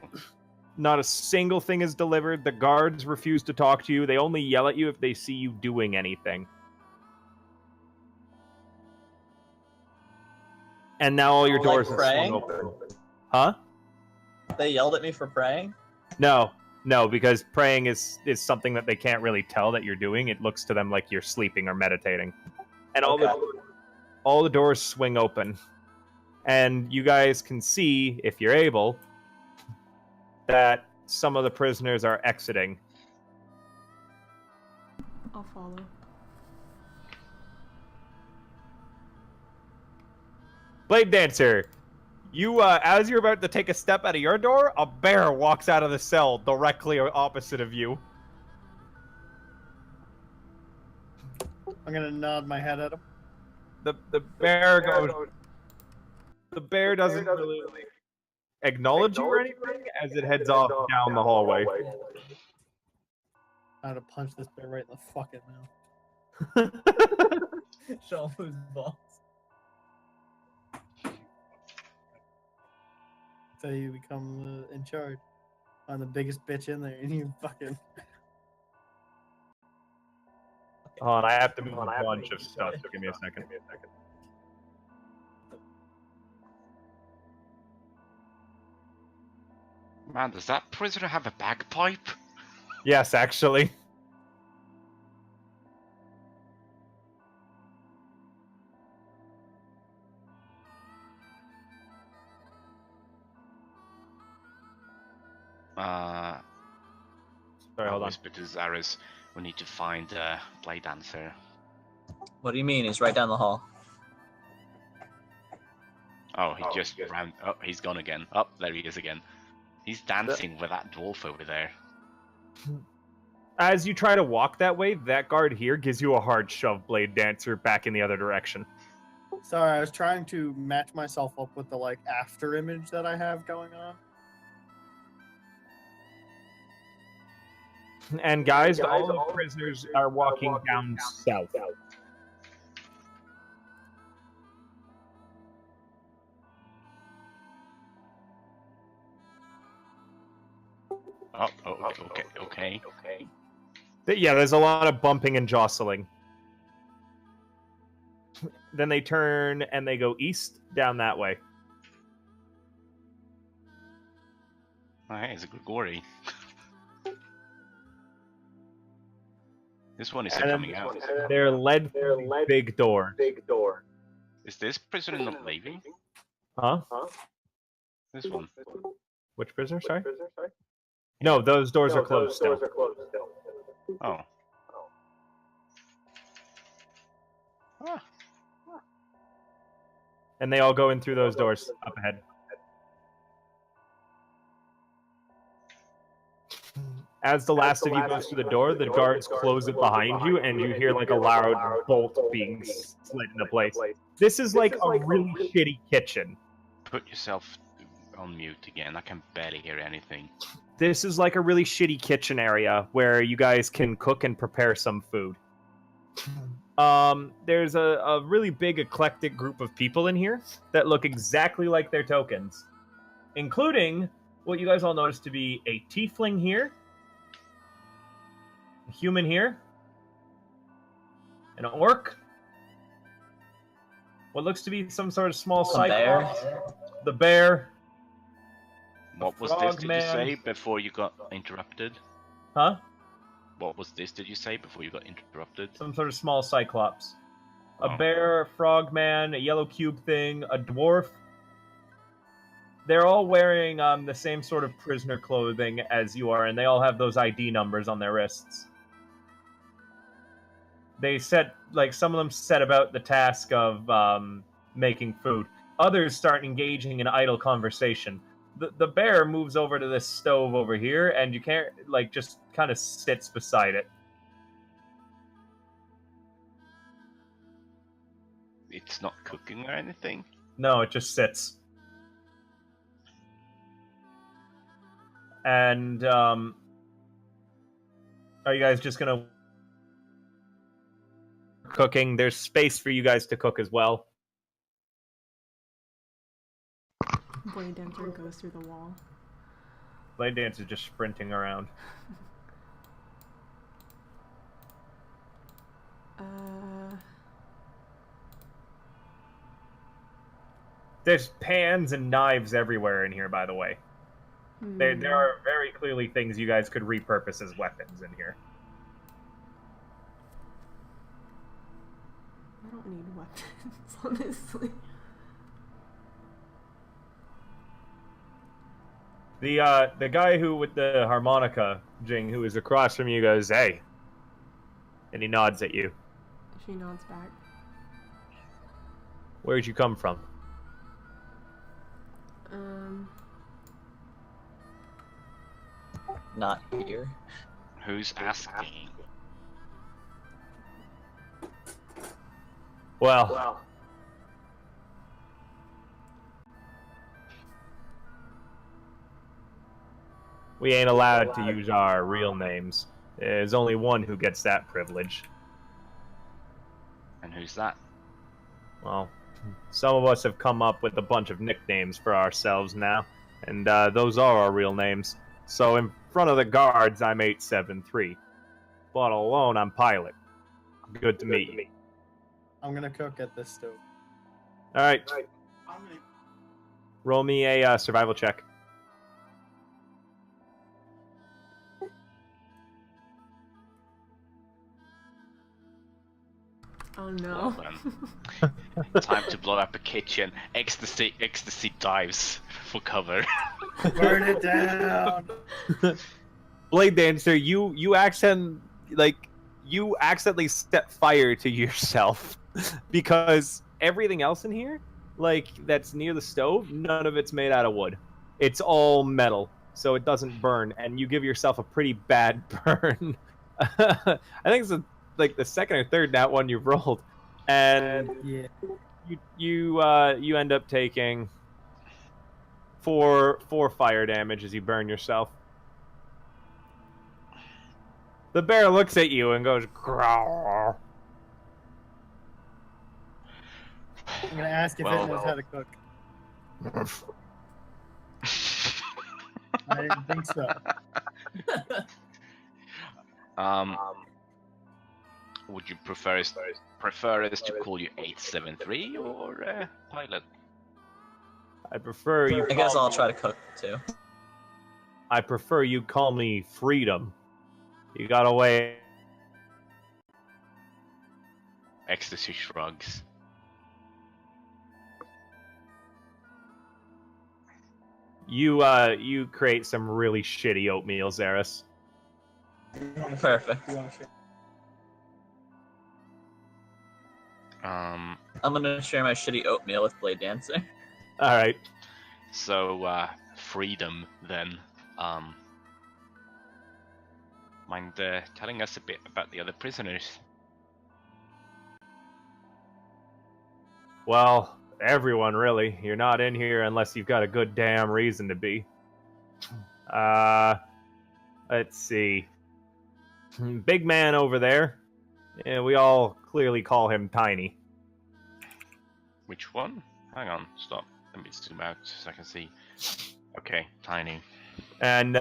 Not a single thing is delivered. The guards refuse to talk to you. They only yell at you if they see you doing anything. And now all your doors are swung open. Huh? They yelled at me for praying? No, because praying is something that they can't really tell that you're doing. It looks to them like you're sleeping or meditating. And all the doors swing open. And you guys can see, if you're able, that some of the prisoners are exiting. I'll follow. Bladedancer, you, as you're about to take a step out of your door, a bear walks out of the cell directly opposite of you. I'm gonna nod my head at him. The bear goes. The bear doesn't really acknowledge you or anything as it heads off down the hallway. I'm gonna punch this bear right in the fucking mouth. Show him his balls. So you become in charge. I'm the biggest bitch in there, and you fucking. Hold on, I have to move a bunch of stuff, so give me a second. Man, does that prisoner have a bagpipe? Yes, actually. Sorry, hold on. Whisper to Zarus, we need to find Bladedancer. What do you mean? He's right down the hall. Oh, he just ran. Oh, he's gone again. Oh, there he is again. He's dancing with that dwarf over there. As you try to walk that way, that guard here gives you a hard shove, Bladedancer, back in the other direction. Sorry, I was trying to match myself up with the after image that I have going on. And guys, all the prisoners are walking down south. Okay. Yeah, there's a lot of bumping and jostling. Then they turn and they go east down that way. Oh, hey, it's a Grigori. This one is And then coming out. they're led through the big door. Is this prisoner not leaving? Huh? This one. Which prisoner? Sorry. No, those doors are closed still. Oh. Ah. And they all go in through those doors up ahead. As the last of you goes through the door, the guards close it behind you, and you hear like a loud bolt being slid into place. This is like a really shitty kitchen. Put yourself on mute again. I can barely hear anything. This is like a really shitty kitchen area where you guys can cook and prepare some food. There's a really big eclectic group of people in here that look exactly like their tokens, including what you guys all notice to be a tiefling here, a human here, an orc, what looks to be some sort of small cyclops, the bear. What was this, did you Frogman. say, before you got interrupted? Huh? What was this, did you say, before you got interrupted? Some sort of small cyclops. A Oh. bear, a frogman, a yellow cube thing, a dwarf. They're all wearing the same sort of prisoner clothing as you are, and they all have those ID numbers on their wrists. They some of them set about the task of making food. Others start engaging in idle conversation. The bear moves over to this stove over here, and you can't, just kind of sits beside it. It's not cooking or anything? No, it just sits. And, are you guys just gonna... cooking? There's space for you guys to cook as well. Bladedancer goes through the wall. Bladedancer just sprinting around. There's pans and knives everywhere in here, by the way. There are very clearly things you guys could repurpose as weapons in here. I don't need weapons, honestly. The guy who with the harmonica, Jing, who is across from you, goes, "Hey," and he nods at you. She nods back. Where'd you come from? Not here. Who's asking? Well, we ain't allowed to use our real names. There's only one who gets that privilege. And who's that? Well, some of us have come up with a bunch of nicknames for ourselves now, and those are our real names. So in front of the guards, I'm 873. But alone, I'm Pilot. Good to meet you. I'm gonna cook at this stove. All right. Roll me a survival check. Oh no. Well, time to blow up a kitchen. Ecstasy dives for cover. Burn it down. Bladedancer, you accidentally set fire to yourself because everything else in here, that's near the stove, none of it's made out of wood. It's all metal, so it doesn't burn, and you give yourself a pretty bad burn. I think it's the second or third nat one you've rolled, and Yeah. you end up taking four fire damage as you burn yourself. The bear looks at you and goes, "Growl." I'm gonna ask if it knows how to cook. I didn't think so. Would you prefer us to call you 873 or pilot? I prefer you. I guess I'll try to cook too. I prefer you call me Freedom. You got away. Ecstasy shrugs. You create some really shitty oatmeal, Zarus. Perfect. Um. I'm gonna share my shitty oatmeal with Bladedancer. All right. So, Freedom then. Mind telling us a bit about the other prisoners? Well, everyone really. You're not in here unless you've got a good damn reason to be. Let's see. Big man over there. Yeah, we all clearly call him Tiny. Which one? Hang on, stop. Let me zoom out so I can see. Okay, Tiny. And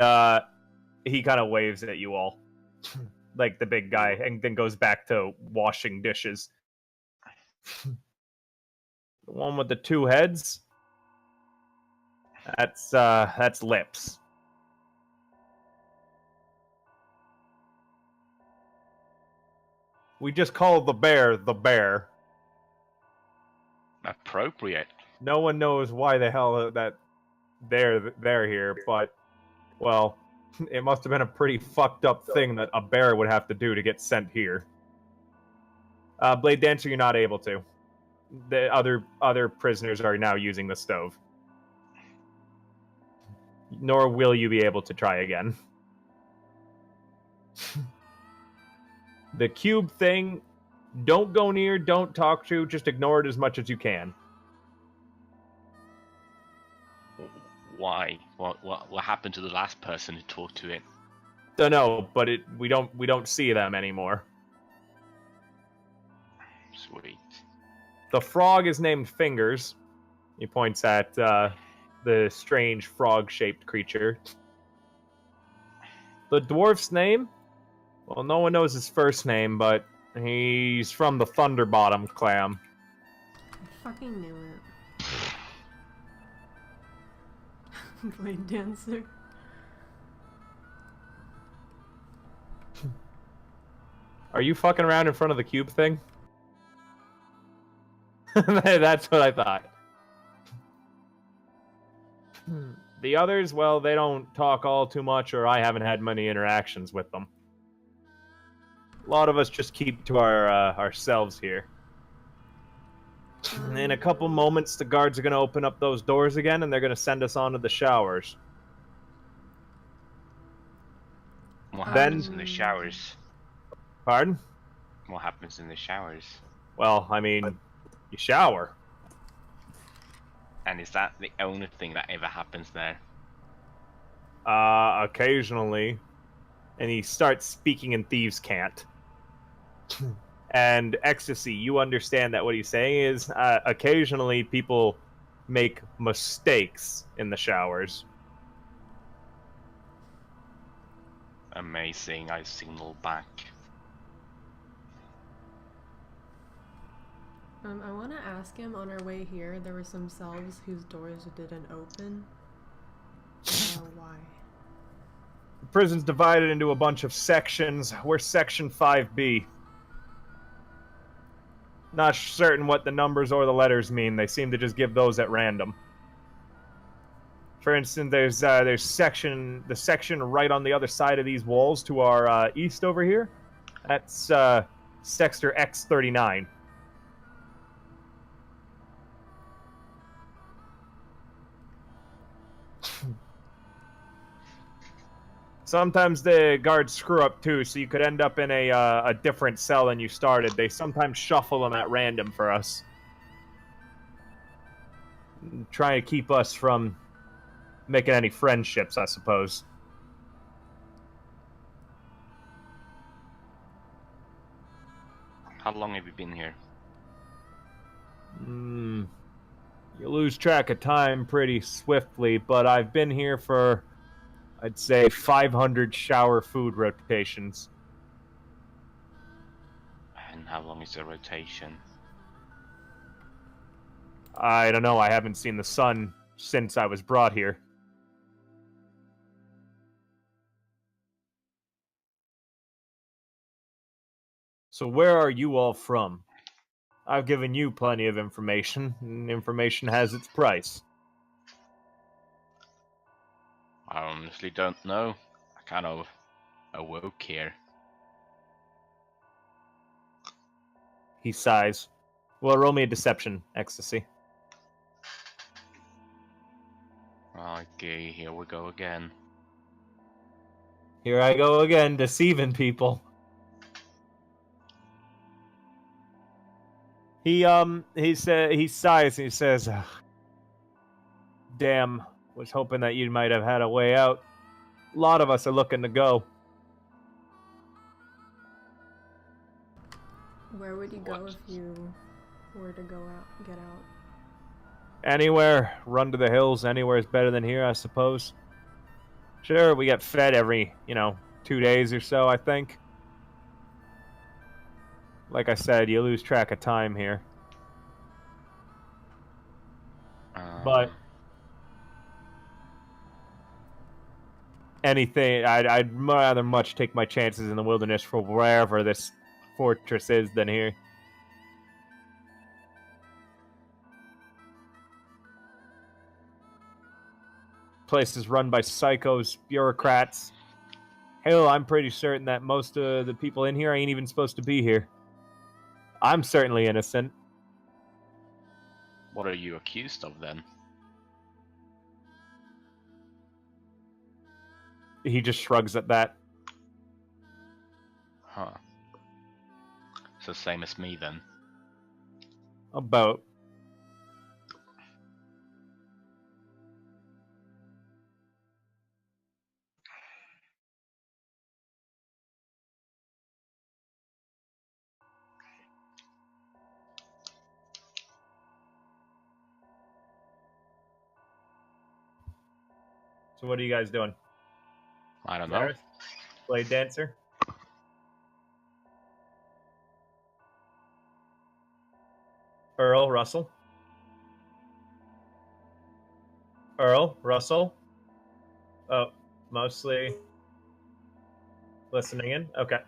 he kind of waves at you all. Like the big guy, and then goes back to washing dishes. The one with the two heads? That's Lips. We just call the bear the bear. Appropriate. No one knows why the hell that they're here, but well, it must have been a pretty fucked up thing that a bear would have to do to get sent here. Bladedancer, you're not able to. The other prisoners are now using the stove. Nor will you be able to try again. The cube thing, don't go near, don't talk to, just ignore it as much as you can. Why? What happened to the last person who talked to it? Don't know, but we don't see them anymore. Sweet. The frog is named Fingers. He points at the strange frog-shaped creature. The dwarf's name? Well, no one knows his first name, but he's from the Thunderbottom clan. I fucking knew it. Bladedancer. Are you fucking around in front of the cube thing? That's what I thought. The others, well, they don't talk all too much, or I haven't had many interactions with them. A lot of us just keep to ourselves here. In a couple moments, the guards are going to open up those doors again, and they're going to send us on to the showers. What happens in the showers? Pardon? What happens in the showers? Well, I mean, you shower. And is that the only thing that ever happens there? Occasionally. And he starts speaking in thieves' cant. And Ecstasy, you understand that what he's saying is, occasionally people make mistakes in the showers. Amazing, I signal back. I want to ask him, on our way here, there were some cells whose doors didn't open. Why? The prison's divided into a bunch of sections. We're Section 5B. Not certain what the numbers or the letters mean. They seem to just give those at random. For instance, there's the section right on the other side of these walls to our east over here. That's Sector X39. Sometimes the guards screw up too, so you could end up in a different cell than you started. They sometimes shuffle them at random for us. Trying to keep us from making any friendships, I suppose. How long have you been here? You lose track of time pretty swiftly, but I've been here for I'd say 500 shower food rotations. And how long is the rotation? I don't know, I haven't seen the sun since I was brought here. So where are you all from? I've given you plenty of information, and information has its price. I honestly don't know. I kind of awoke here. He sighs. Well, roll me a deception, Ecstasy. Okay, here we go again. Here I go again, deceiving people. He sighs and he says, "Ugh, damn, was hoping that you might have had a way out. A lot of us are looking to go. Where would you go What? if you were to go out, get out? Anywhere, run to the hills, anywhere is better than here, I suppose. Sure, we get fed every, 2 days or so, I think. Like I said, you lose track of time here. But anything, I'd rather much take my chances in the wilderness for wherever this fortress is than here. Place is run by psychos, bureaucrats. Hell, I'm pretty certain that most of the people in here ain't even supposed to be here. I'm certainly innocent. What are you accused of then? He just shrugs at that. Huh. So same as me then. About. So what are you guys doing? I don't know. Zarus? Bladedancer? Earl, Russell? Earl, Russell? Oh, mostly listening in? Okay.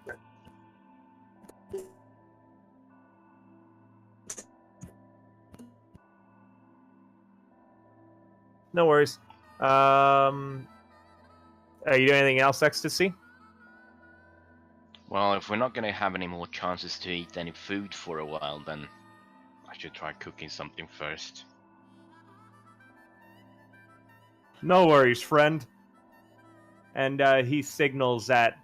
No worries. Are you doing anything else, Ecstasy? Well, if we're not gonna have any more chances to eat any food for a while, then I should try cooking something first. No worries, friend. And he signals at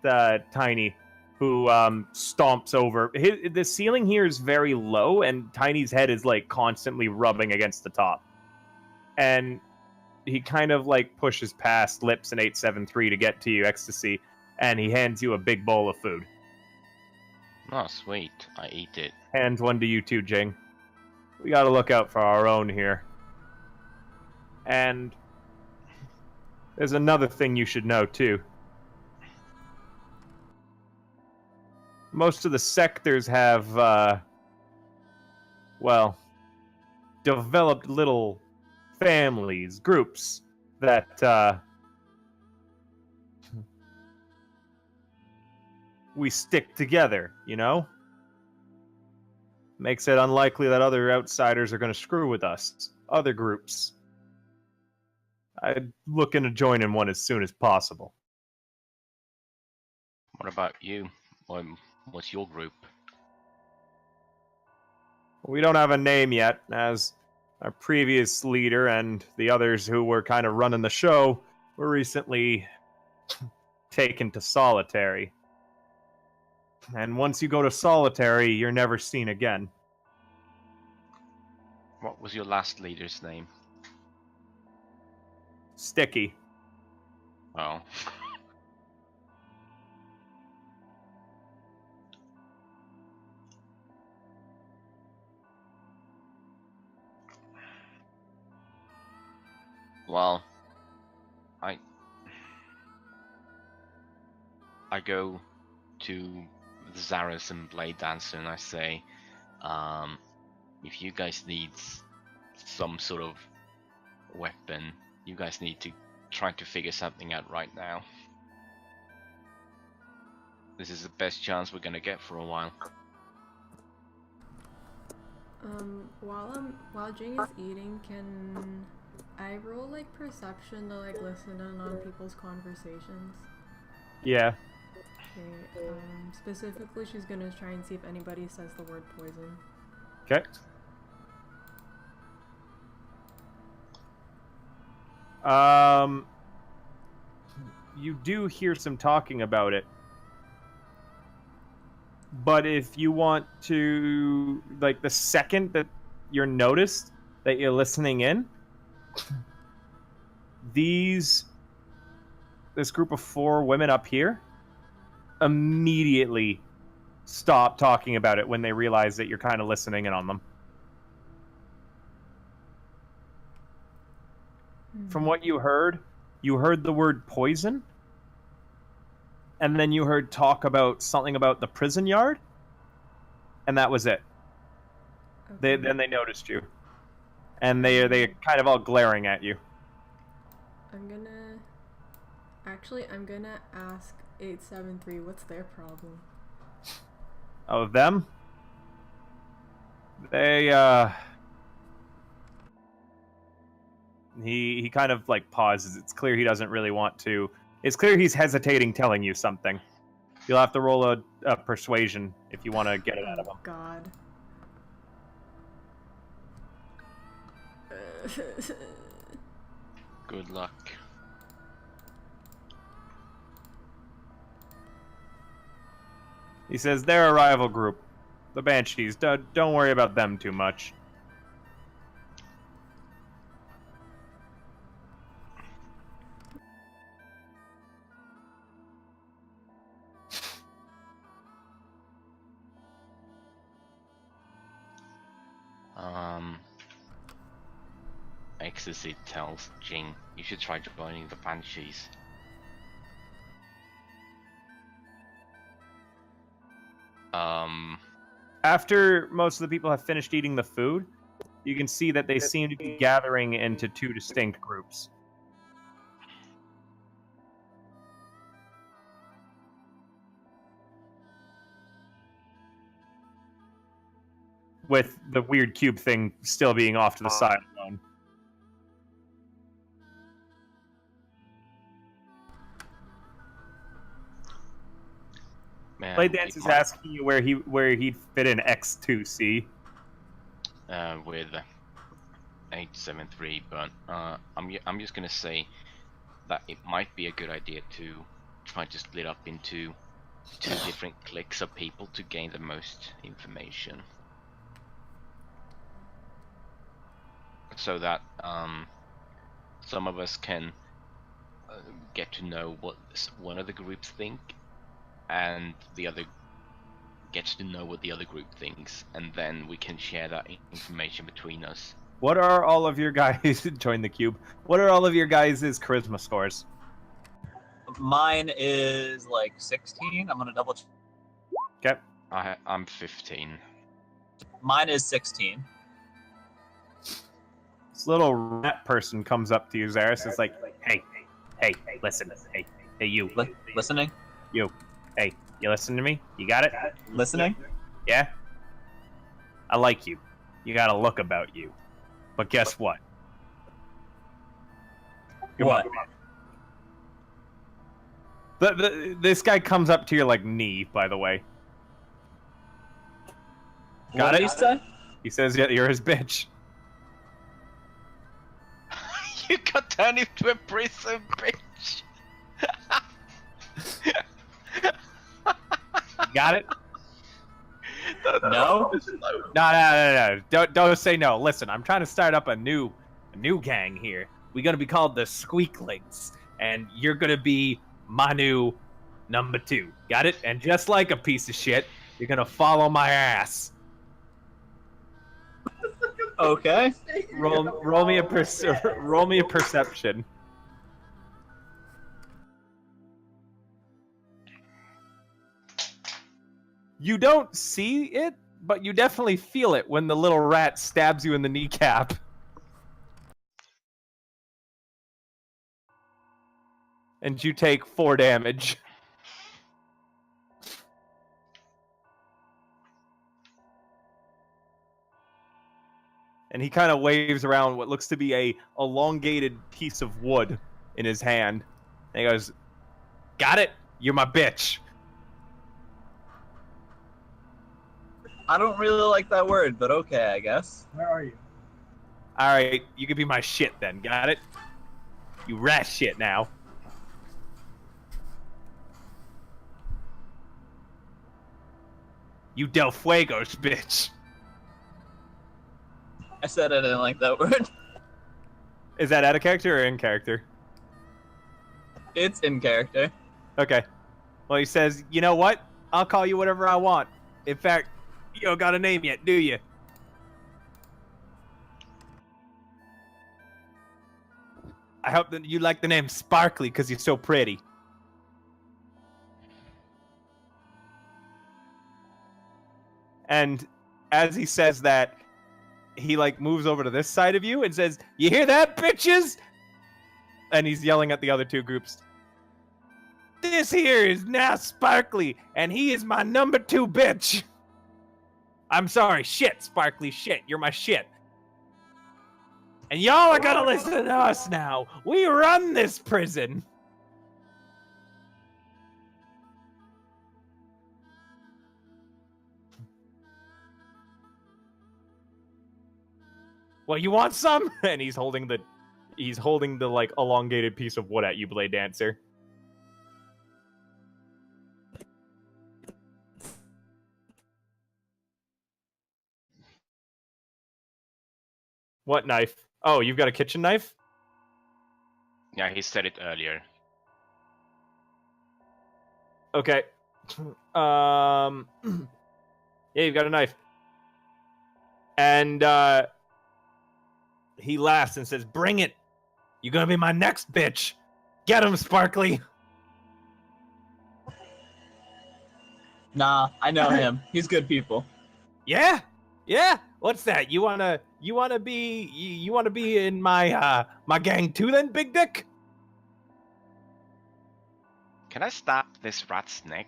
Tiny, who stomps over. The ceiling here is very low, and Tiny's head is like constantly rubbing against the top. And he kind of like pushes past Lips and 873 to get to you, Ecstasy, and he hands you a big bowl of food. Oh, sweet. I eat it. Hands one to you too, Jing. We gotta look out for our own here. And there's another thing you should know, too. Most of the sectors have, developed little families, groups that, we stick together, you know? Makes it unlikely that other outsiders are going to screw with us. Other groups. I'd look into joining one as soon as possible. What about you? What's your group? We don't have a name yet, as our previous leader and the others who were kind of running the show were recently taken to solitary. And once you go to solitary, you're never seen again. What was your last leader's name? Sticky. Oh. Well, I go to Zarus and Bladedancer and I say, if you guys need some sort of weapon, you guys need to try to figure something out right now. This is the best chance we're gonna get for a while. While Jing is eating, can I roll like perception to like listen in on people's conversations? Yeah. Okay. Specifically, she's gonna try and see if anybody says the word poison. Okay. You do hear some talking about it. But if you want to, like, the second that you're noticed that you're listening in, this group of 4 women up here immediately stop talking about it when they realize that you're kind of listening in on them. From what you heard the word poison, and then you heard talk about something about the prison yard, and that was it. Okay. Then they noticed you, and they're kind of all glaring at you. I'm gonna ask 873 what's their problem. Of them, he kind of like pauses. It's clear he doesn't really want to. It's clear he's hesitating telling you something. You'll have to roll a persuasion if you want to get it out of him. Oh God. Good luck. He says they're a rival group, the Banshees. Don't worry about them too much. Ecstasy tells Jing, you should try joining the Banshees. After most of the people have finished eating the food, you can see that they seem to be gathering into 2 distinct groups. With the weird cube thing still being off to the side alone. Man, Bladedancer is asking you where he'd fit in X2C. With 873, but I'm just gonna say that it might be a good idea to try to split up into 2 different cliques of people to gain the most information, so that some of us can get to know what one of the groups think, and the other gets to know what the other group thinks, and then we can share that information between us. What are all of your guys join the cube? What are all of your guys' charisma scores? Mine is like 16. I'm gonna double check. Okay. I'm 15. Mine is 16. This little rat person comes up to you, Zarus. It's like, hey, listen, hey, you, Listening? you, hey, you listen to me? You got it? Listening? Yeah? I like you. You got a look about you. But guess what? Come What? on. This guy comes up to your, like, knee, by the way. Got What it? did he say? He says, yeah, you're his bitch. You got turned into a prison, bitch. Got it? No? No. Don't say no. Listen, I'm trying to start up a new gang here. We're gonna be called the Squeaklings, and you're gonna be my new number 2. Got it? And just like a piece of shit, you're gonna follow my ass. Okay. Roll me a perception. You don't see it, but you definitely feel it when the little rat stabs you in the kneecap. And you take 4 damage. And he kind of waves around what looks to be a elongated piece of wood in his hand. And he goes, "Got it? You're my bitch." I don't really like that word, but okay, I guess. Where are you? Alright, you can be my shit then, got it? You rat shit now. You Del Fuegos, bitch. I said I didn't like that word. Is that out of character or in character? It's in character. Okay. Well, he says, "You know what? I'll call you whatever I want. In fact, you don't got a name yet, do you?" I hope that you like the name Sparkly because you're so pretty. And as he says that, he like moves over to this side of you and says, "You hear that, bitches?" And he's yelling at the other 2 groups. "This here is now Sparkly, and he is my number 2 bitch." I'm sorry, shit, Sparkly, shit, you're my shit. And y'all are gonna listen to us now. We run this prison. Well, you want some? And he's holding the like elongated piece of wood at you, Bladedancer. What knife? Oh, you've got a kitchen knife? Yeah, he said it earlier. Okay. Yeah, you've got a knife. And he laughs and says, "Bring it. You're gonna be my next bitch. Get him, Sparkly." Nah, I know him. He's good people. Yeah? Yeah? What's that? You wanna be in my my gang too then, Big Dick? Can I stab this rat's neck?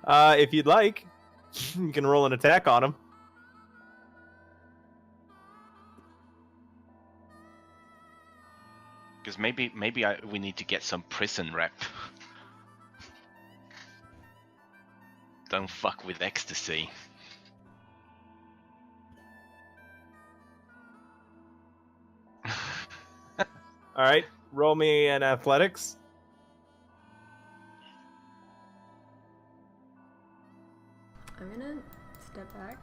If you'd like. You can roll an attack on him. Because maybe we need to get some prison rep. Don't fuck with ecstasy. Alright, roll me an athletics. I'm gonna step back.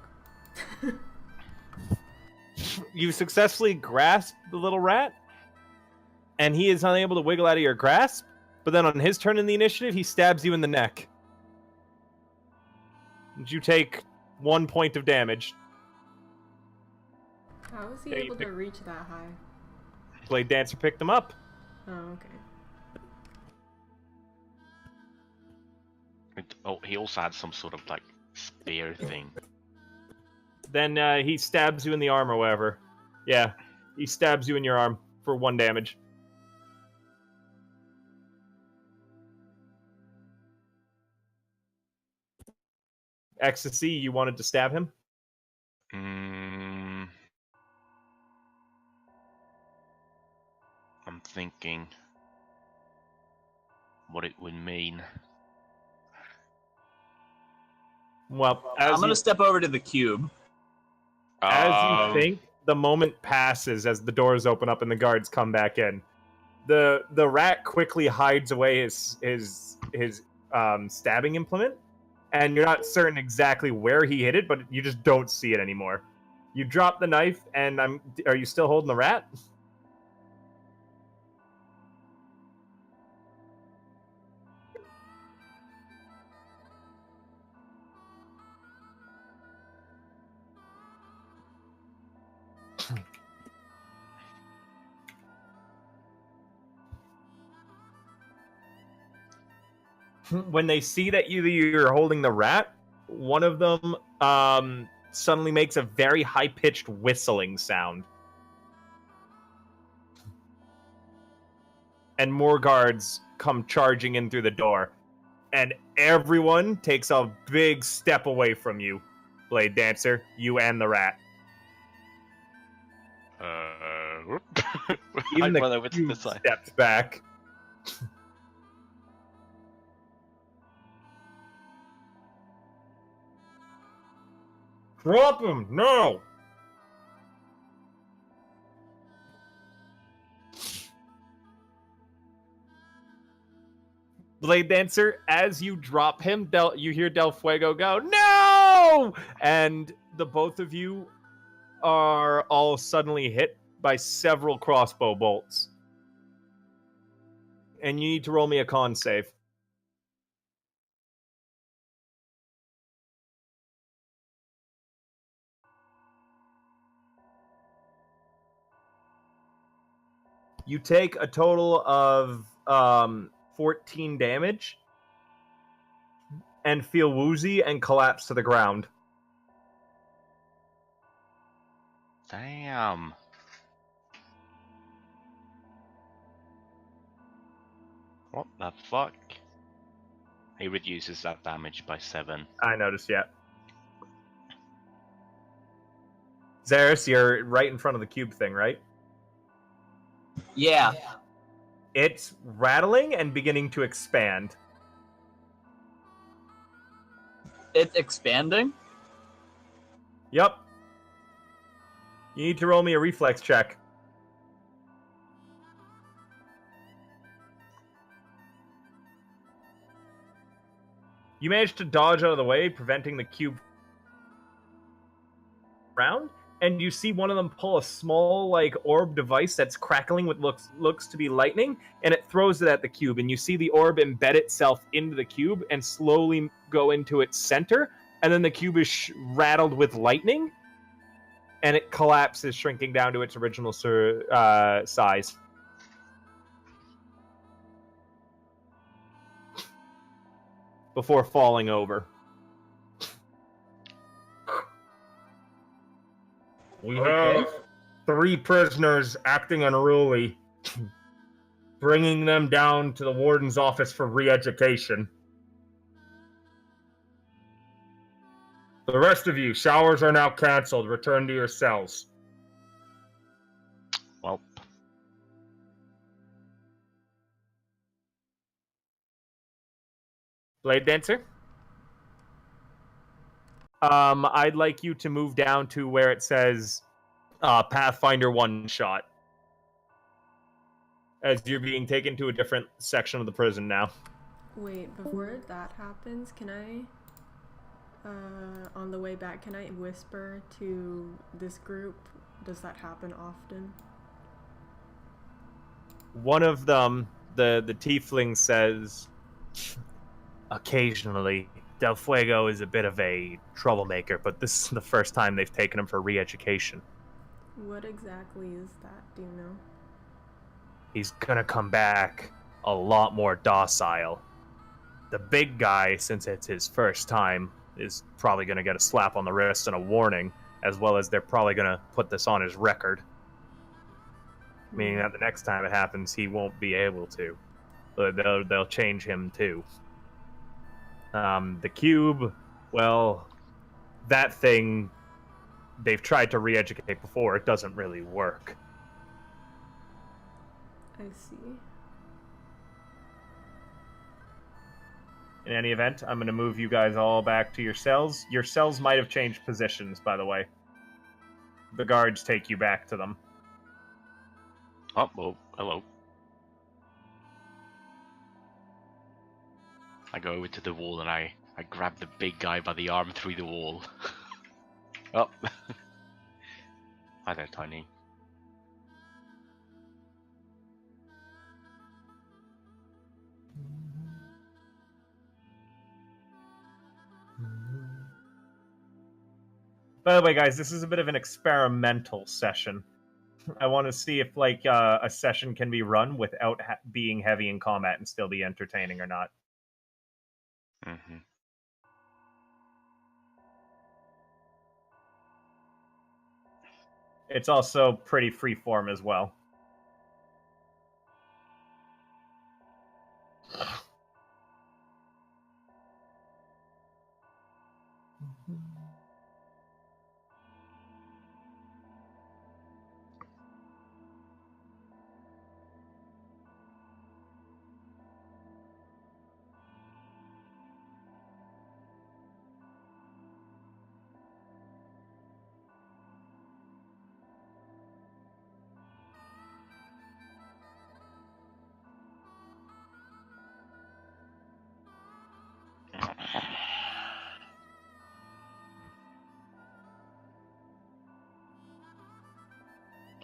You successfully grasp the little rat, and he is unable to wiggle out of your grasp, but then on his turn in the initiative, he stabs you in the neck. And you take 1 point of damage. How is he Yeah, you able to pick- reach that high? Bladedancer picked him up. Oh, okay. Oh, he also had some sort of like spear thing. Then he stabs you in the arm or whatever. Yeah, he stabs you in your arm for 1 damage. Ecstasy, you wanted to stab him? I'm thinking what it would mean. Well, I'm gonna step over to the cube. As you think, the moment passes as the doors open up and the guards come back in. The rat quickly hides away his stabbing implement, and you're not certain exactly where he hit it, but you just don't see it anymore. You drop the knife, and are you still holding the rat? when they see that you're holding the rat, one of them suddenly makes a very high-pitched whistling sound. And more guards come charging in through the door. And everyone takes a big step away from you, Bladedancer, you and the rat. Even I the run over to the cube side. steps back. Drop him! No! Bladedancer, as you drop him, you hear Del Fuego go, "No!" And the both of you are all suddenly hit by several crossbow bolts. And you need to roll me a con save. You take a total of 14 damage and feel woozy and collapse to the ground. Damn. What the fuck? He reduces that damage by 7. I noticed, yeah. Zarus, you're right in front of the cube thing, right? Yeah. It's rattling and beginning to expand. It's expanding? Yep. You need to roll me a reflex check. You managed to dodge out of the way, preventing the cube round, and you see one of them pull a small, like, orb device that's crackling with looks to be lightning, and it throws it at the cube, and you see the orb embed itself into the cube and slowly go into its center, and then the cube is rattled with lightning, and it collapses, shrinking down to its original size. Before falling over. We have 3 prisoners acting unruly, bringing them down to the warden's office for re-education. The rest of you, showers are now canceled. Return to your cells. Well, Bladedancer? I'd like you to move down to where it says Pathfinder one-shot. As you're being taken to a different section of the prison now. Wait, before that happens, can I, on the way back, can I whisper to this group? Does that happen often? One of them, the tiefling, says, occasionally, Del Fuego is a bit of a troublemaker, but this is the first time they've taken him for re-education. What exactly is that? Do you know? He's gonna come back a lot more docile. The big guy, since it's his first time, is probably gonna get a slap on the wrist and a warning, as well as they're probably gonna put this on his record. Meaning that the next time it happens, he won't be able to. They'll change him too. The cube, well, that thing, they've tried to re-educate before. It doesn't really work. I see. In any event, I'm going to move you guys all back to your cells. Your cells might have changed positions, by the way. The guards take you back to them. oh, well, hello. I go over to the wall and I grab the big guy by the arm through the wall. Oh. Hi there, Tiny. By the way, guys, this is a bit of an experimental session. I want to see if, like, a session can be run without being heavy in combat and still be entertaining or not. Mm-hmm. It's also pretty freeform as well.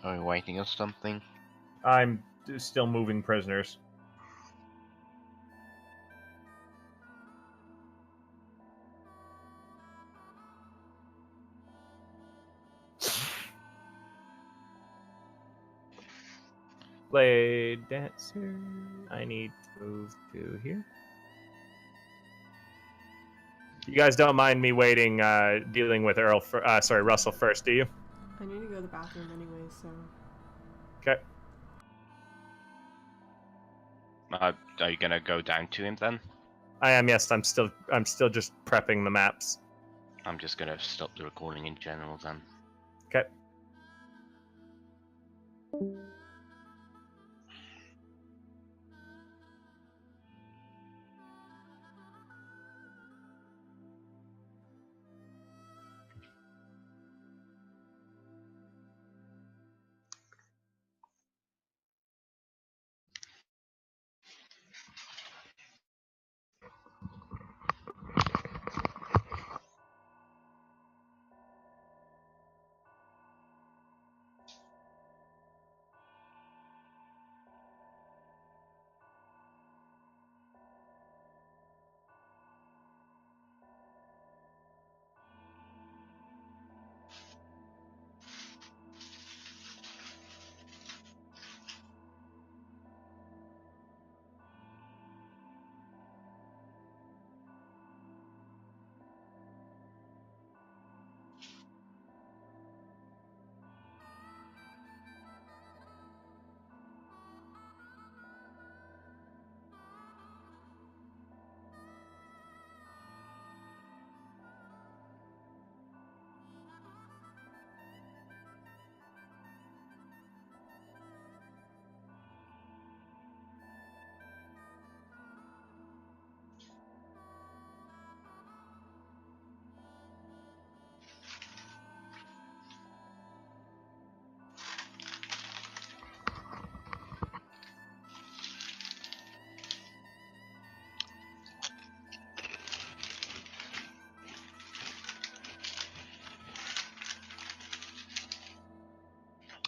Are we waiting on something? I'm still moving prisoners. Bladedancer. I need to move to here. You guys don't mind me waiting, dealing with Russell first, do you? I need to go to the bathroom anyway, so. Okay. Are you gonna go down to him then? I am. Yes, I'm still just prepping the maps. I'm just gonna stop the recording in general then. Okay.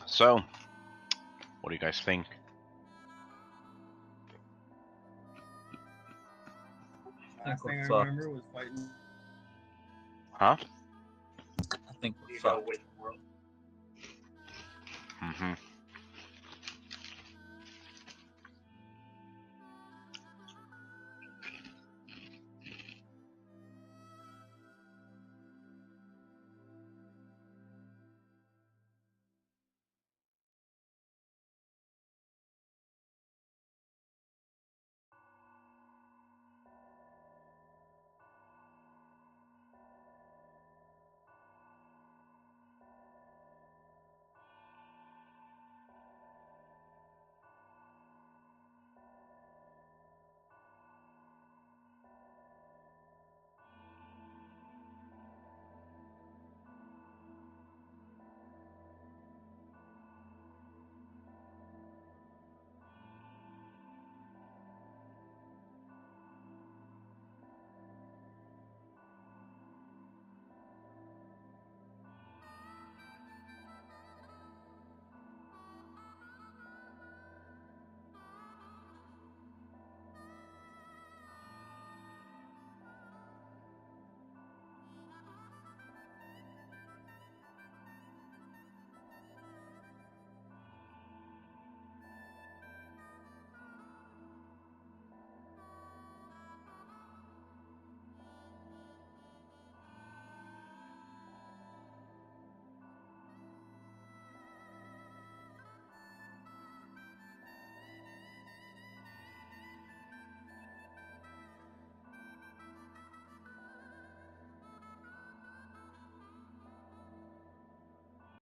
So, what do you guys think? Last thing I fucked. remember was fighting. Huh? I think we're fucked. Mm-hmm.